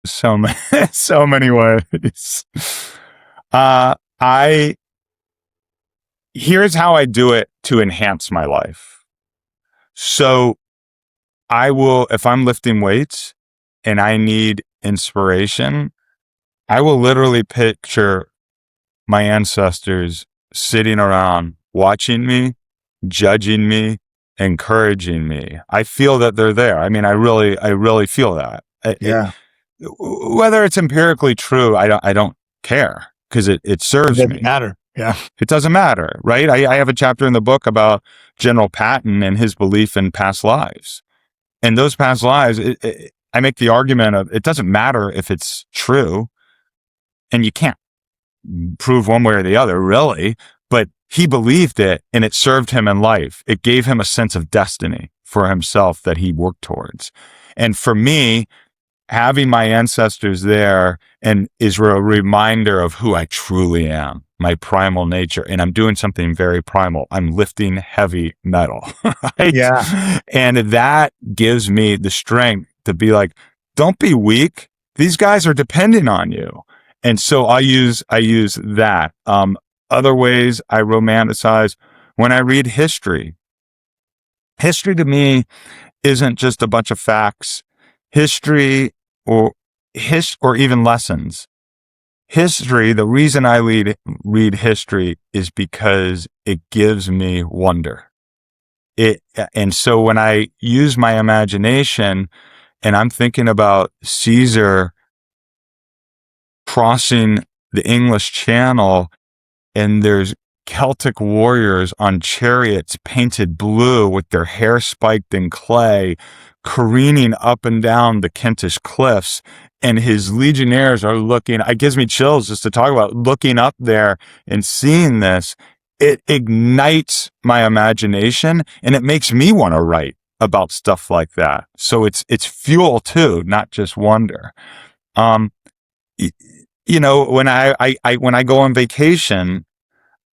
Speaker 2: So many, so many ways. I here's how I do it to enhance my life. So I will, if I'm lifting weights and I need inspiration, I will literally picture my ancestors sitting around watching me, judging me, encouraging me. I feel that they're there. I mean, I really feel that.
Speaker 1: Yeah.
Speaker 2: Whether it's empirically true, I don't care because it
Speaker 1: It
Speaker 2: serves
Speaker 1: doesn't
Speaker 2: me.
Speaker 1: matter. Yeah.
Speaker 2: It doesn't matter, right? I have a chapter in the book about General Patton and his belief in past lives. And those past lives, I make the argument of it doesn't matter if it's true, and you can't prove one way or the other, really, but he believed it and it served him in life. It gave him a sense of destiny for himself that he worked towards. And for me, having my ancestors there and is a reminder of who I truly am, my primal nature. And I'm doing something very primal. I'm lifting heavy metal, right?
Speaker 1: Yeah.
Speaker 2: And that gives me the strength to be like, don't be weak. These guys are depending on you. And so I use that. Other ways I romanticize when I read history. History to me isn't just a bunch of facts. History or even lessons. History, the reason I read history is because it gives me wonder. And so when I use my imagination and I'm thinking about Caesar crossing the English Channel and there's Celtic warriors on chariots painted blue with their hair spiked in clay, careening up and down the Kentish cliffs. And his legionnaires are looking, it gives me chills just to talk about looking up there and seeing this. It ignites my imagination and it makes me want to write about stuff like that. So it's fuel too, not just wonder. You know, when I go on vacation,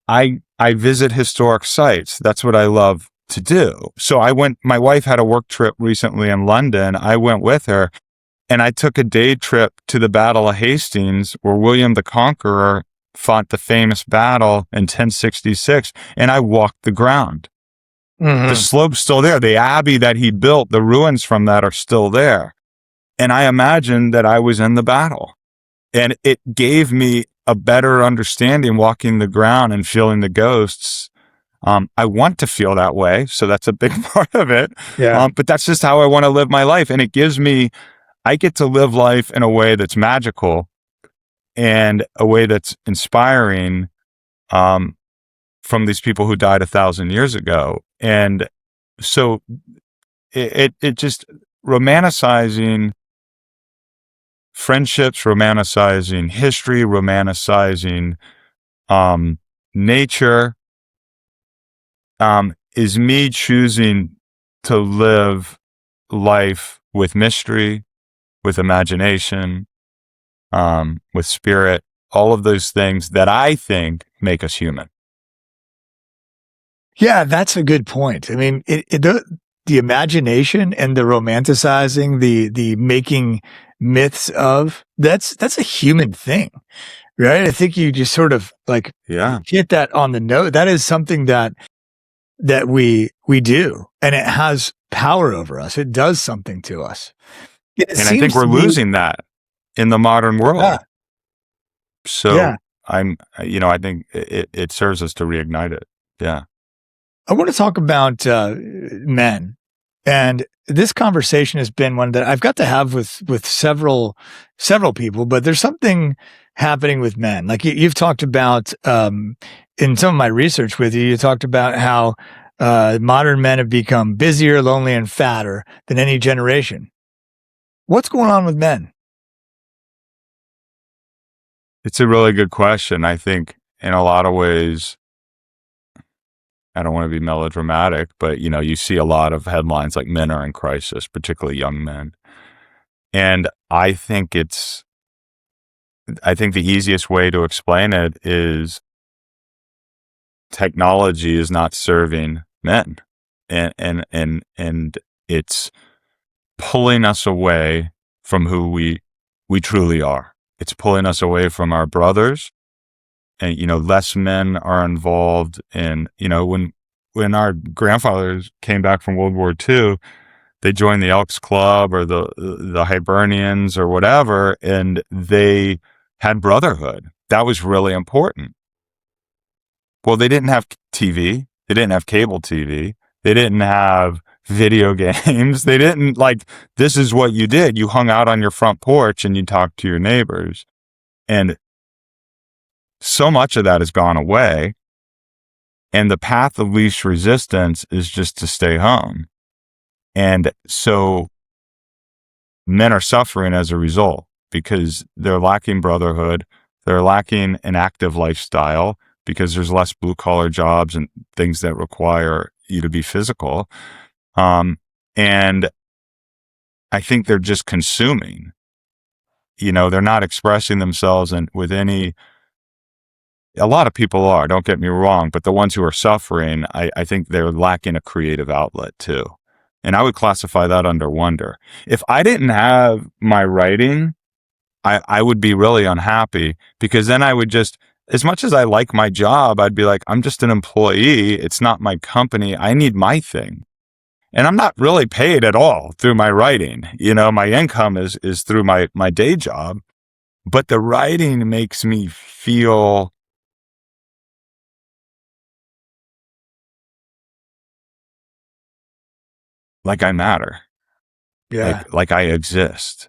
Speaker 2: I visit historic sites. That's what I love to do. So my wife had a work trip recently in London. I went with her and I took a day trip to the Battle of Hastings where William the Conqueror fought the famous battle in 1066. And I walked the ground.
Speaker 1: Mm-hmm.
Speaker 2: The slope's still there. The abbey that he built, the ruins from that are still there. And I imagined that I was in the battle. And it gave me a better understanding walking the ground and feeling the ghosts. I want to feel that way. So that's a big part of it.
Speaker 1: Yeah.
Speaker 2: But that's just how I want to live my life. And I get to live life in a way that's magical and a way that's inspiring, from these people who died 1,000 years ago. And so it just romanticizing friendships, romanticizing history, romanticizing nature, is me choosing to live life with mystery, with imagination, with spirit, all of those things that I think make us human.
Speaker 1: Yeah, that's a good point. I mean, the imagination and the romanticizing, the making myths of, that's a human thing, right? I think you just sort of like hit that on the note. That is something that we do, and it has power over us. It does something to us.
Speaker 2: And I think we're losing that in the modern world.
Speaker 1: Yeah.
Speaker 2: So I think it serves us to reignite it. Yeah.
Speaker 1: I want to talk about men, and this conversation has been one that I've got to have with several people. But there's something happening with men. Like you've talked about in some of my research with you. You talked about how modern men have become busier, lonely, and fatter than any generation. What's going on with men?
Speaker 2: It's a really good question. I think in a lot of ways, I don't want to be melodramatic, but you see a lot of headlines like men are in crisis, particularly young men. And I think the easiest way to explain it is technology is not serving men, and it's pulling us away from who we truly are. It's pulling us away from our brothers, and less men are involved in, when our grandfathers came back from World War II, they joined the Elks Club or the Hibernians or whatever, and they had brotherhood. That was really important. Well, they didn't have TV. They didn't have cable TV. They didn't have video games. They didn't this is what you did. You hung out on your front porch and you talked to your neighbors. And so much of that has gone away. And the path of least resistance is just to stay home. And so men are suffering as a result because they're lacking brotherhood. They're lacking an active lifestyle because there's less blue collar jobs and things that require you to be physical. And I think they're just consuming, they're not expressing themselves with any, a lot of people are, don't get me wrong, but the ones who are suffering, I think they're lacking a creative outlet too. And I would classify that under wonder. If I didn't have my writing, I would be really unhappy, because then I would just, as much as I like my job, I'd be like, I'm just an employee. It's not my company. I need my thing. And I'm not really paid at all through my writing. My income is through my day job, but the writing makes me feel like I matter.
Speaker 1: Yeah.
Speaker 2: Like I exist,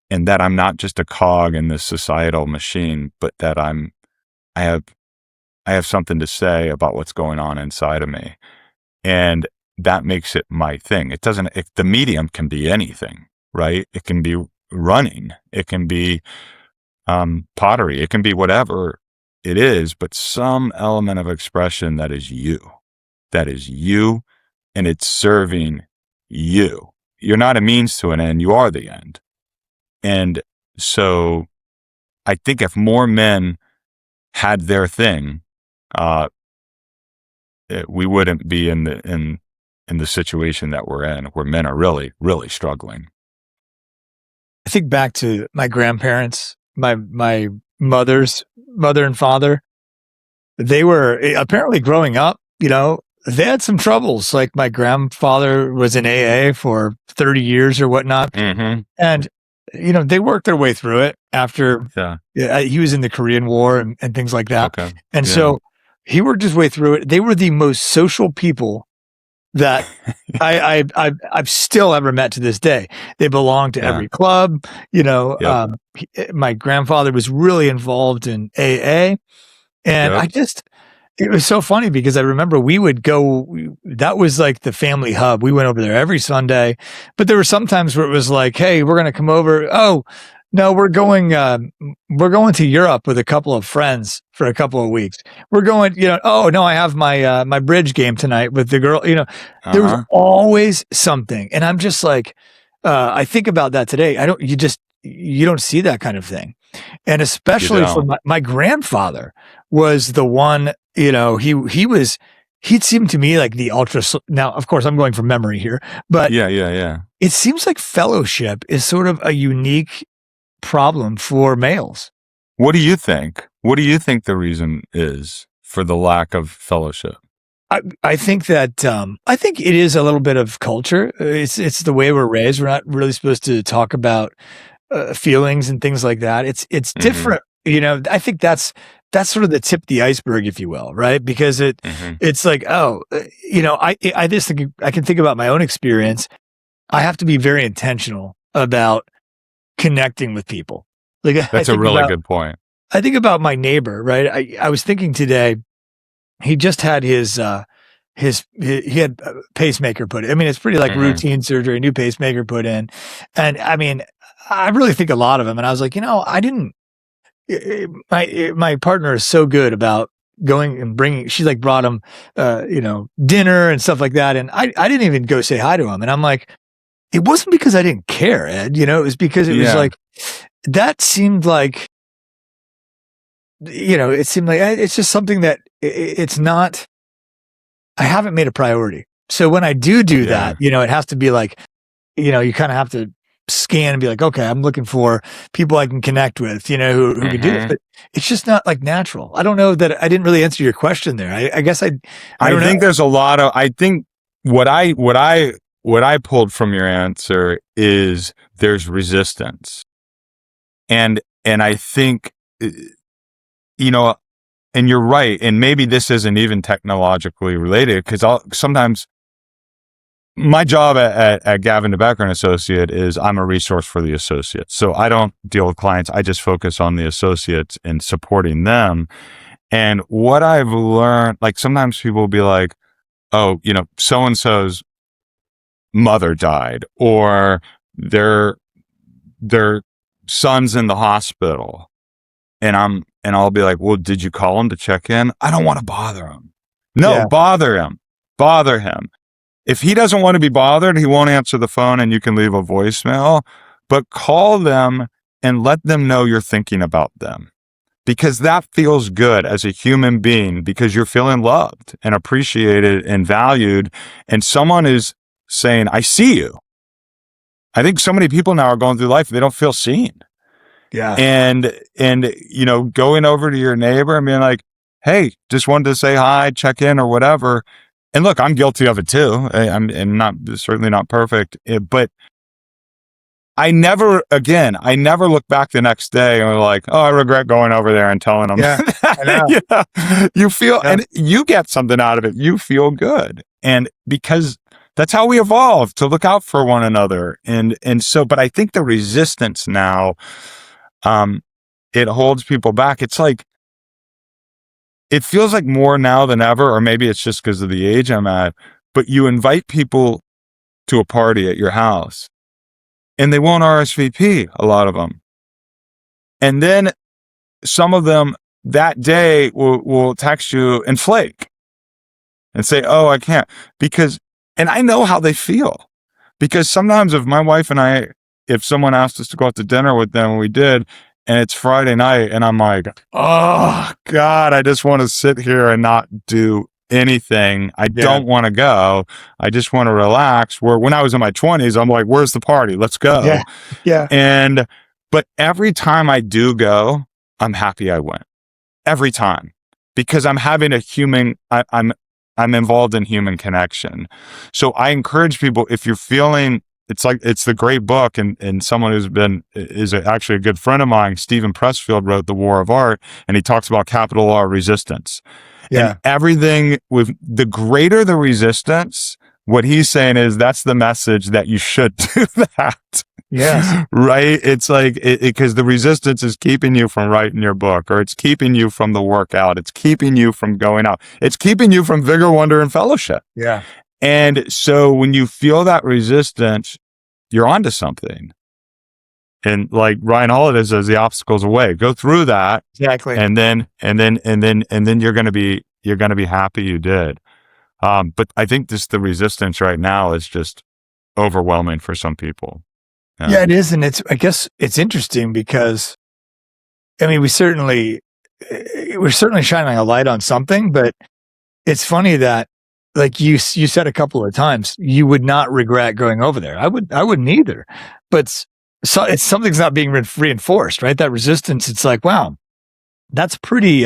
Speaker 2: and that I'm not just a cog in this societal machine, but that I have something to say about what's going on inside of me. And that makes it my thing. The medium can be anything, right? It can be running. It can be pottery. It can be whatever it is, but some element of expression that is you, and it's serving you. You're not a means to an end. You are the end. And so I think if more men had their thing, we wouldn't be in the situation that we're in, where men are really, really struggling.
Speaker 1: I think back to my grandparents, my mother and father. They were apparently growing up, they had some troubles. Like my grandfather was in AA for 30 years or whatnot.
Speaker 2: Mm-hmm.
Speaker 1: And, they worked their way through it after he was in the Korean War and things like that.
Speaker 2: Okay.
Speaker 1: And so he worked his way through it. They were the most social people that I've still ever met to this day. They belonged to every club, my grandfather was really involved in AA. And it was so funny because I remember we would go, that was like the family hub. We went over there every Sunday, but there were some times where it was like, hey, we're going to come over. Oh, no, we're going to Europe with a couple of friends for a couple of weeks. We're going, oh no, I have my bridge game tonight with the girl, there was always something. And I'm just like, I think about that today. You don't see that kind of thing. And especially for my grandfather was the one, he'd seemed to me like the ultra. Now, of course, I'm going from memory here, but it seems like fellowship is sort of a unique problem for males.
Speaker 2: What do you think? What do you think the reason is for the lack of fellowship?
Speaker 1: I think that I think it is a little bit of culture. It's the way we're raised. We're not really supposed to talk about feelings and things like that. It's different. I think that's sort of the tip of the iceberg, if you will, right? Because it's like, I just think I can think about my own experience. I have to be very intentional about connecting with people. Like
Speaker 2: that's a really good point.
Speaker 1: I think about my neighbor, right? I was thinking today, he just had he had a pacemaker put in. I mean, it's pretty like routine surgery, new pacemaker put in. And I mean, I really think a lot of him. And I was like, my partner is so good about going and bringing, she like brought him, dinner and stuff like that. And I didn't even go say hi to him. And I'm like, it wasn't because I didn't care, Ed, it was because it was like, that seemed like, it seemed like it's just something that it's not, I haven't made a priority. So when I do that, you know, it has to be like, you know, you kind of have to scan and be like, okay, I'm looking for people I can connect with, you know, who can do this, but it's just not like natural. I don't know that I didn't really answer your question there. I guess I don't
Speaker 2: think
Speaker 1: know.
Speaker 2: there's a lot of, I think what I pulled from your answer is there's resistance. And I think, you know, and you're right. And maybe this isn't even technologically related, because sometimes my job at Gavin DeBecker and Associate is I'm a resource for the associates. So I don't deal with clients. I just focus on the associates and supporting them. And what I've learned, like sometimes people will be like, oh, you know, so-and-so's mother died, or their son's in the hospital. And I'll be like, well, did you call him to check in? I don't want to bother him. No, bother him. If he doesn't want to be bothered, he won't answer the phone, and you can leave a voicemail, but call them and let them know you're thinking about them, because that feels good as a human being, because you're feeling loved and appreciated and valued. And someone is saying, I see you. I think so many people now are going through life, they don't feel seen.
Speaker 1: Yeah.
Speaker 2: And, you know, going over to your neighbor and being like, hey, just wanted to say hi, check in or whatever. And look, I'm guilty of it too. I'm certainly not perfect, but I never look back the next day and like, oh, I regret going over there and telling them.
Speaker 1: Yeah, I know.
Speaker 2: Yeah. You feel, and you get something out of it. You feel good. And because that's how we evolve, to look out for one another. And so, but I think the resistance now, it holds people back. It's like, it feels like more now than ever, or maybe it's just because of the age I'm at, but you invite people to a party at your house and they won't RSVP, a lot of them. And then some of them that day will text you and flake and say, oh, I can't, and I know how they feel, because sometimes if someone asked us to go out to dinner with them, and we did, and it's Friday night, and I'm like, oh God, I just want to sit here and not do anything. I don't want to go. I just want to relax. Where when I was in my 20s, I'm like, where's the party? Let's go.
Speaker 1: Yeah.
Speaker 2: But every time I do go, I'm happy I went. Every time. Because I'm having I'm involved in human connection. So I encourage people, if you're feeling, it's the great book, and someone is actually a good friend of mine, Stephen Pressfield, wrote The War of Art, and he talks about capital R resistance.
Speaker 1: Yeah.
Speaker 2: And everything, with the greater the resistance, what he's saying is that's the message that you should do that.
Speaker 1: Yes.
Speaker 2: Right? It's like, because the resistance is keeping you from writing your book, or it's keeping you from the workout. It's keeping you from going out. It's keeping you from Vigor, Wonder, and Fellowship.
Speaker 1: Yeah.
Speaker 2: And so when you feel that resistance, you're onto something. And like Ryan Holiday says, the obstacle's away. Go through that.
Speaker 1: Exactly.
Speaker 2: And then you're going to be happy you did. But I think the resistance right now is just overwhelming for some people.
Speaker 1: Yeah, it is. And I guess it's interesting because, I mean, we're certainly shining a light on something, but it's funny that, like you said a couple of times, you would not regret going over there. I wouldn't either, but it's something's not being reinforced, right? That resistance. It's like, wow, that's pretty,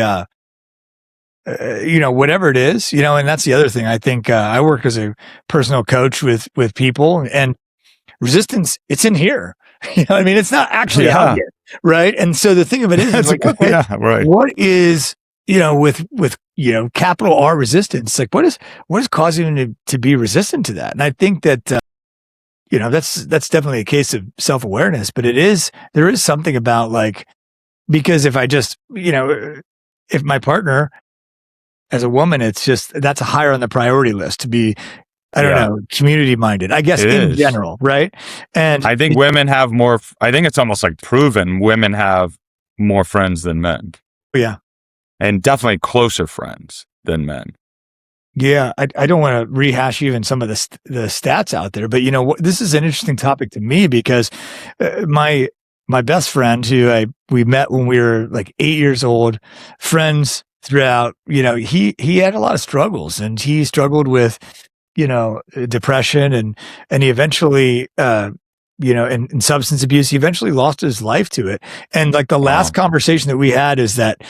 Speaker 1: whatever it is, and that's the other thing. I think, I work as a personal coach with people, and resistance, it's in here. I mean, it's not actually out yet, right? And so the thing of it is like, okay,
Speaker 2: right. What
Speaker 1: is, with capital R resistance, like what is causing them to be resistant to that? And I think that, that's definitely a case of self-awareness, but there is something about, like, because if I just, if my partner as a woman, it's just, that's higher on the priority list to be, I don't know, community minded, I guess, in general. Right. And
Speaker 2: I think women have more, I think it's almost like proven women have more friends than men.
Speaker 1: Yeah.
Speaker 2: And definitely closer friends than men.
Speaker 1: Yeah. I don't want to rehash even some of the stats out there, but this is an interesting topic to me because my best friend who we met when we were like 8 years old, friends throughout, he had a lot of struggles, and he struggled with, depression, and he eventually, and substance abuse. He eventually lost his life to it. And like the last conversation that we had is that,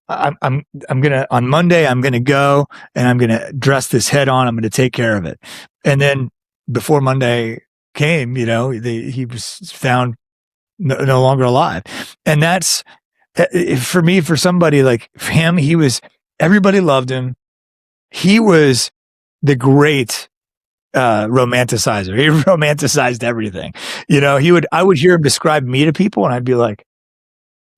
Speaker 1: I'm gonna, on Monday, I'm gonna go and I'm gonna dress this head on. I'm gonna take care of it. And then before Monday came, he was found no longer alive. And that's, for me, for somebody like him, everybody loved him. He was the great romanticizer. He romanticized everything. I would hear him describe me to people, and I'd be like,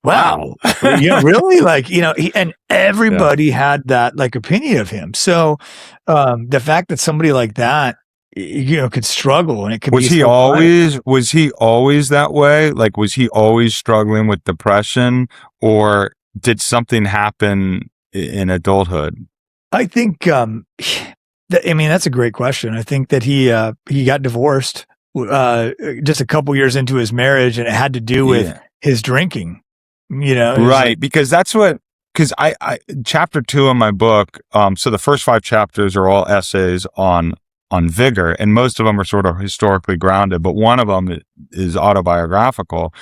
Speaker 1: wow, really? Like, and everybody had that like opinion of him. So the fact that somebody like that, could struggle, and it could
Speaker 2: was
Speaker 1: be
Speaker 2: he always that way? Like, was he always struggling with depression, or did something happen in adulthood?
Speaker 1: I think, that's a great question. I think that he got divorced just a couple years into his marriage, and it had to do with his drinking.
Speaker 2: Right, because I chapter 2 of my book. So the first 5 chapters are all essays on Vigor, and most of them are sort of historically grounded, but one of them is autobiographical,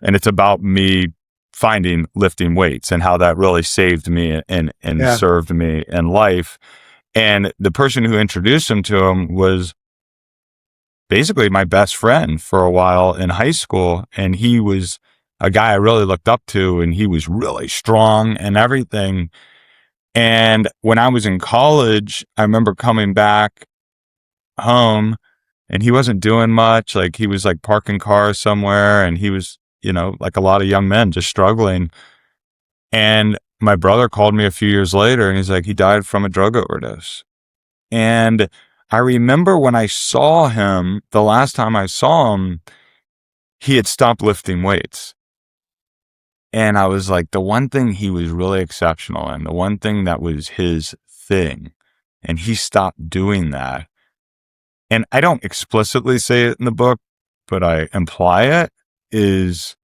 Speaker 2: and it's about me finding lifting weights and how that really saved me and served me in life. And the person who introduced him to him was basically my best friend for a while in high school, and he was a guy I really looked up to, and he was really strong and everything. And when I was in college, I remember coming back home, and he wasn't doing much. Like, he was like parking cars somewhere, and he was, like a lot of young men, just struggling. And my brother called me a few years later, and he's like, he died from a drug overdose. And I remember when I saw him, the last time I saw him, he had stopped lifting weights. And I was like, the one thing he was really exceptional in, the one thing that was his thing, and he stopped doing that. And I don't explicitly say it in the book, but I imply it, is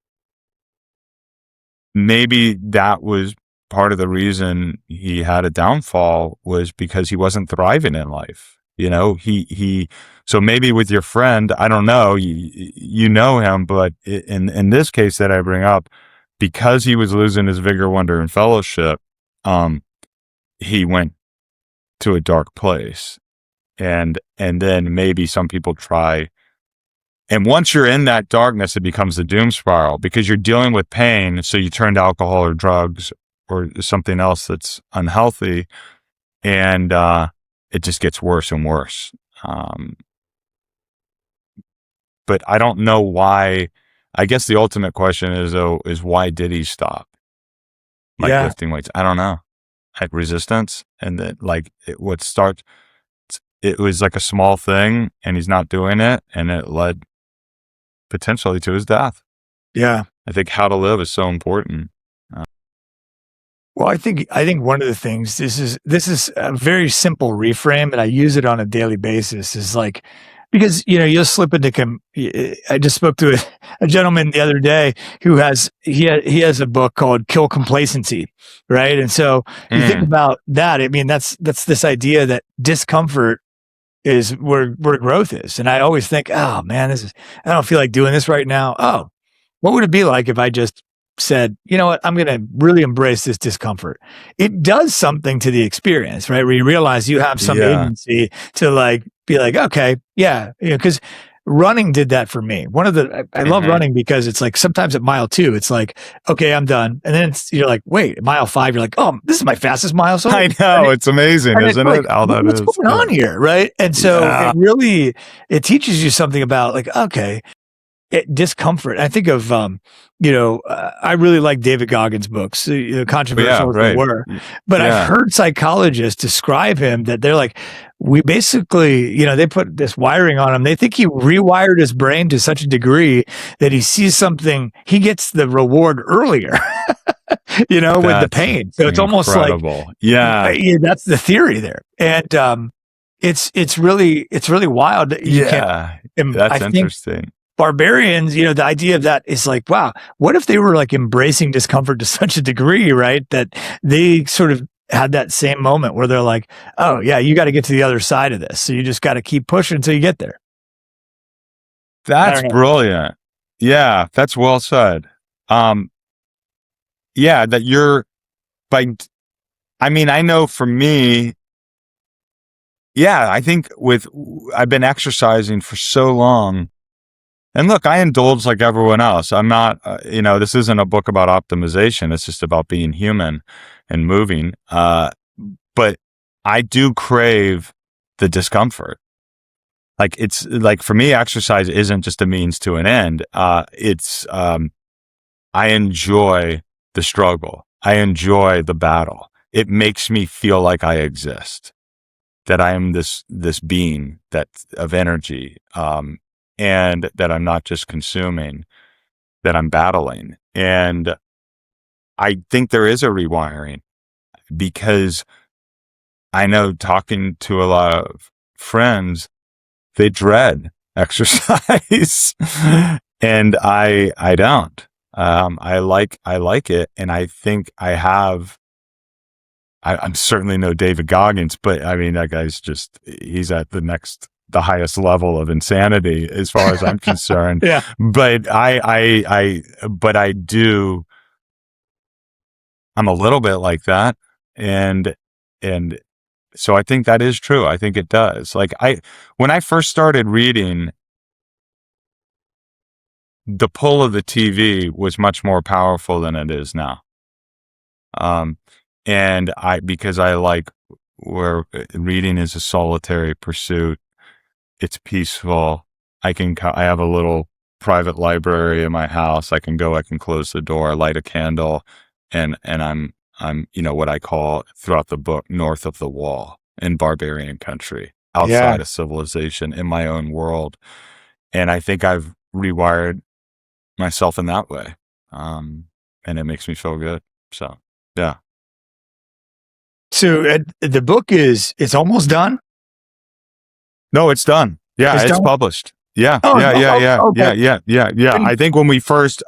Speaker 2: maybe that was part of the reason he had a downfall, was because he wasn't thriving in life. So maybe with your friend, I don't know, you know him, but in this case that I bring up, because he was losing his vigor, wonder, and fellowship, he went to a dark place. And then maybe some people try, and once you're in that darkness, it becomes the doom spiral, because you're dealing with pain. So you turn to alcohol or drugs or something else that's unhealthy, and it just gets worse and worse. But I don't know why. I guess the ultimate question is why did he stop? Lifting weights. I don't know. Had resistance, and then it was like a small thing, and he's not doing it, and it led potentially to his death.
Speaker 1: Yeah.
Speaker 2: I think how to live is so important.
Speaker 1: Well, I think one of the things, this is a very simple reframe, and I use it on a daily basis, is like, because, you'll slip into, I just spoke to a gentleman the other day who has a book called Kill Complacency. Right. And so you think about that. I mean, that's this idea that discomfort is where growth is. And I always think, oh man, I don't feel like doing this right now. Oh, what would it be like if I just said, you know what, I'm going to really embrace this discomfort? It does something to the experience, right? Where you realize you have some agency to be like, okay, yeah, because running did that for me. I love running because it's like sometimes at mile 2, it's like, okay, I'm done. And then you're like, wait, at mile 5, you're like, oh, this is my fastest mile. So
Speaker 2: I know, it's amazing, isn't it? How that is.
Speaker 1: What's going on here, right? And so it teaches you something about like, okay, discomfort. I think of, I really like David Goggins' books, controversial as they were, but I've heard psychologists describe him that they're like, we basically, they put this wiring on him. They think he rewired his brain to such a degree that he sees something, he gets the reward earlier, with the pain. So it's almost like, that's the theory there. And, it's really wild that you can't.
Speaker 2: That's interesting.
Speaker 1: barbarians, the idea of that is like, wow, what if they were like embracing discomfort to such a degree, right? That they sort of had that same moment where they're like, oh yeah, you got to get to the other side of this. So you just got to keep pushing until you get there.
Speaker 2: That's brilliant. Yeah, that's well said. Yeah, that you're I mean, I know for me, yeah, I think I've been exercising for so long. And look, I indulge like everyone else. I'm not, this isn't a book about optimization. It's just about being human and moving. But I do crave the discomfort. Like it's like for me, exercise isn't just a means to an end. I enjoy the struggle. I enjoy the battle. It makes me feel like I exist, that I am this being of energy, and that I'm not just consuming, that I'm battling. And I think there is a rewiring, because I know, talking to a lot of friends, they dread exercise and I don't. I like it. And I think I'm certainly no David Goggins, but I mean, that guy's he's at the highest level of insanity as far as I'm concerned.
Speaker 1: Yeah.
Speaker 2: But I'm a little bit like that. And so I think that is true. I think it does. Like when I first started reading, the pull of the TV was much more powerful than it is now. And because I like where reading is a solitary pursuit, it's peaceful. I have a little private library in my house. I can close the door, light a candle, and I'm what I call throughout the book, north of the wall, in barbarian country, outside of civilization, in my own world. And I think I've rewired myself in that way. And it makes me feel good. So, yeah.
Speaker 1: So the book it's almost done?
Speaker 2: No, it's done. Yeah, it's published. Yeah.
Speaker 1: Oh,
Speaker 2: yeah.
Speaker 1: okay.
Speaker 2: Yeah. I think when we first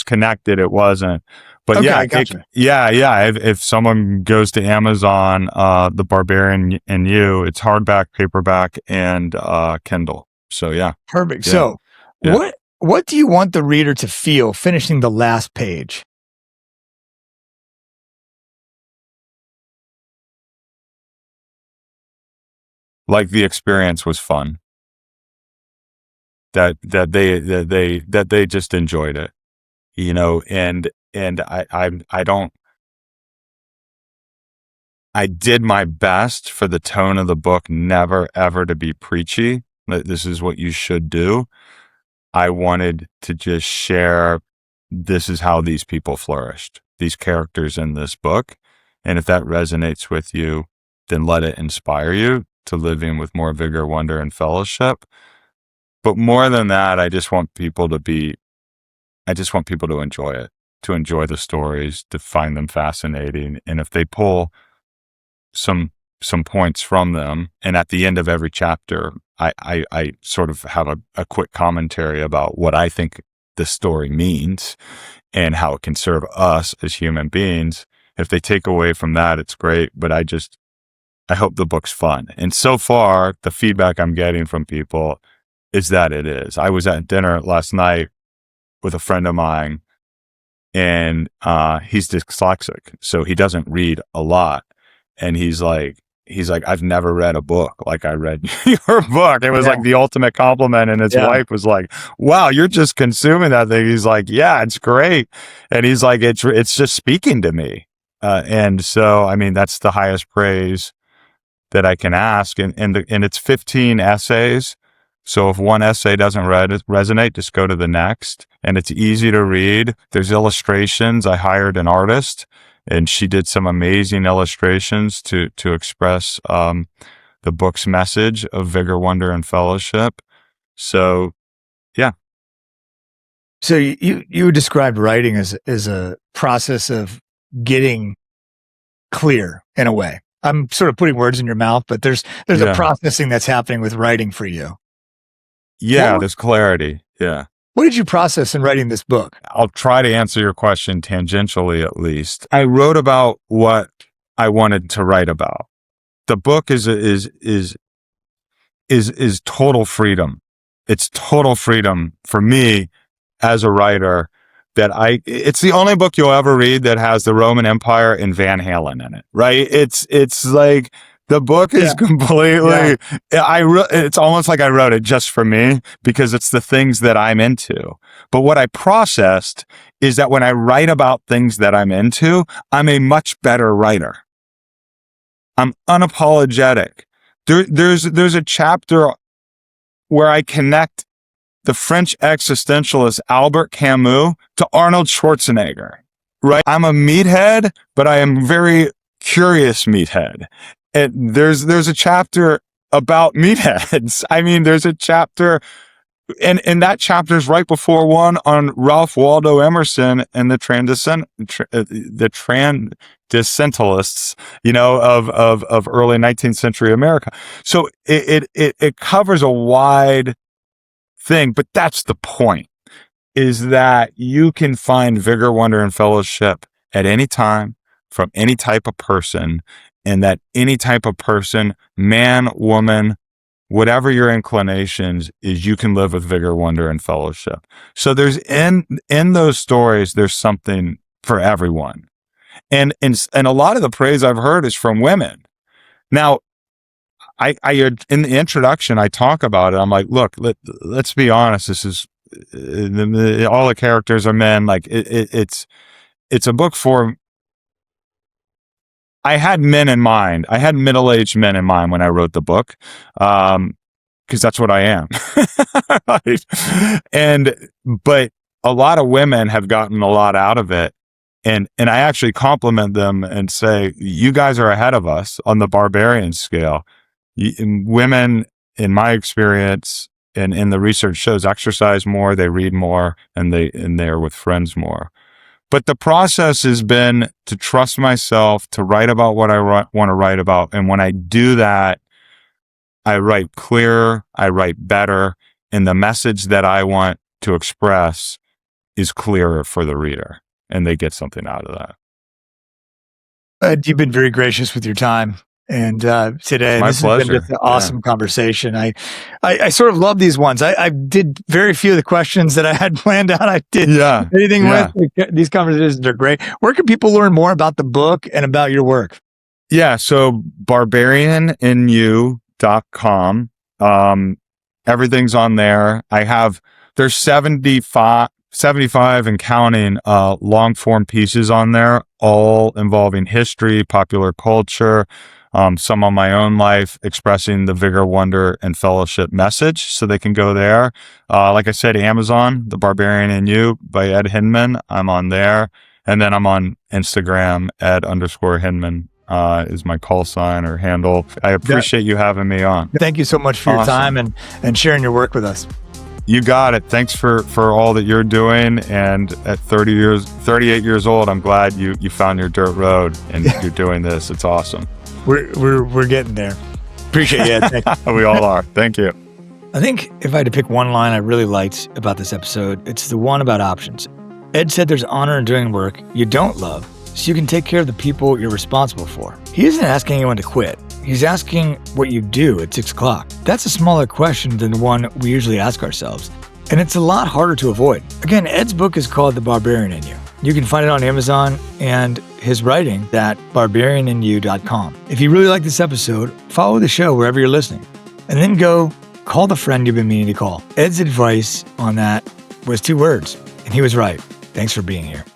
Speaker 2: connected, it wasn't. But
Speaker 1: okay, gotcha.
Speaker 2: If someone goes to Amazon, The Barbarian In You, it's hardback, paperback, and Kindle. So yeah.
Speaker 1: Perfect.
Speaker 2: Yeah.
Speaker 1: So
Speaker 2: Yeah.
Speaker 1: what do you want the reader to feel finishing the last page?
Speaker 2: Like the experience was fun. That they just enjoyed it, and I did my best for the tone of the book never ever to be preachy. This is what you should do. I wanted to just share, this is how these people flourished, these characters in this book. And if that resonates with you, then let it inspire you to live in with more vigor, wonder, and fellowship. But more than that, I just want people to enjoy it, to enjoy the stories, to find them fascinating. And if they pull some points from them, and at the end of every chapter, I sort of have a quick commentary about what I think the story means and how it can serve us as human beings. If they take away from that, it's great. But I hope the book's fun. And so far, the feedback I'm getting from people is that it is. I was at dinner last night with a friend of mine, and he's dyslexic, so he doesn't read a lot. And he's like, I've never read a book like I read your book. It was like the ultimate compliment. And his wife was like, wow, you're just consuming that thing. He's like, yeah, it's great. And he's like, it's just speaking to me. And so, I mean, that's the highest praise that I can ask. And it's 15 essays. So if one essay doesn't resonate, just go to the next. And it's easy to read. There's illustrations. I hired an artist, and she did some amazing illustrations to express the book's message of vigor, wonder, and fellowship. So, yeah.
Speaker 1: So you described writing as a process of getting clear in a way. I'm sort of putting words in your mouth, but there's a processing that's happening with writing for you.
Speaker 2: Yeah, there's clarity. Yeah.
Speaker 1: What did you process in writing this book?
Speaker 2: I'll try to answer your question tangentially, at least. I wrote about what I wanted to write about. The book is total freedom. It's total freedom for me as a writer. It's the only book you'll ever read that has the Roman Empire and Van Halen in it, right? It's like the book is completely, it's almost like I wrote it just for me because it's the things that I'm into. But what I processed is that when I write about things that I'm into, I'm a much better writer. I'm unapologetic. There's a chapter where I connect the French existentialist Albert Camus to Arnold Schwarzenegger, right? I'm a meathead, but I am very curious meathead. And there's a chapter about meatheads. I mean, there's a chapter, and that chapter is right before one on Ralph Waldo Emerson and the transcendentalists, of early 19th century America. So it covers a wide thing, but that's the point, is that you can find vigor, wonder, and fellowship at any time from any type of person, and that any type of person, man, woman, whatever your inclinations is, you can live with vigor, wonder, and fellowship. So there's in those stories, there's something for everyone. And a lot of the praise I've heard is from women. Now, I in the introduction, I talk about it. I'm like, look, let's be honest. This is all the characters are men. Like it's a book for. I had men in mind. I had middle-aged men in mind when I wrote the book, because that's what I am. Right? But a lot of women have gotten a lot out of it. And I actually compliment them and say, you guys are ahead of us on the barbarian scale. Women, in my experience, and in the research shows, exercise more, they read more, and they're with friends more. But the process has been to trust myself, to write about what I want to write about. And when I do that, I write clearer, I write better, and the message that I want to express is clearer for the reader, and they get something out of that.
Speaker 1: You've been very gracious with your time. And today,
Speaker 2: this
Speaker 1: has been just an awesome conversation. I sort of love these ones. I did very few of the questions that I had planned out. I did anything with. These conversations are great. Where can people learn more about the book and about your work?
Speaker 2: Yeah, so barbarianinyou.com. Everything's on there. There's 75 and counting long form pieces on there, all involving history, popular culture, some on my own life, expressing the vigor, wonder, and fellowship message. So they can go there. Like I said, Amazon, The Barbarian In You by Ed Hinman. I'm on there. And then I'm on Instagram, Ed_Hinman is my call sign or handle. I appreciate you having me on.
Speaker 1: Thank you so much for your time and sharing your work with us.
Speaker 2: You got it. Thanks for all that you're doing. And at 38 years old, I'm glad you found your dirt road and you're doing this. It's awesome.
Speaker 1: We're getting there. Appreciate you. Thank you.
Speaker 2: We all are. Thank you.
Speaker 1: I think if I had to pick one line I really liked about this episode, it's the one about options. Ed said there's honor in doing work you don't love, so you can take care of the people you're responsible for. He isn't asking anyone to quit. He's asking what you do at 6 o'clock. That's a smaller question than the one we usually ask ourselves, and it's a lot harder to avoid. Again, Ed's book is called The Barbarian In You. You can find it on Amazon and his writing at barbarianinyou.com. If you really like this episode, follow the show wherever you're listening, and then go call the friend you've been meaning to call. Ed's advice on that was 2 words, and he was right. Thanks for being here.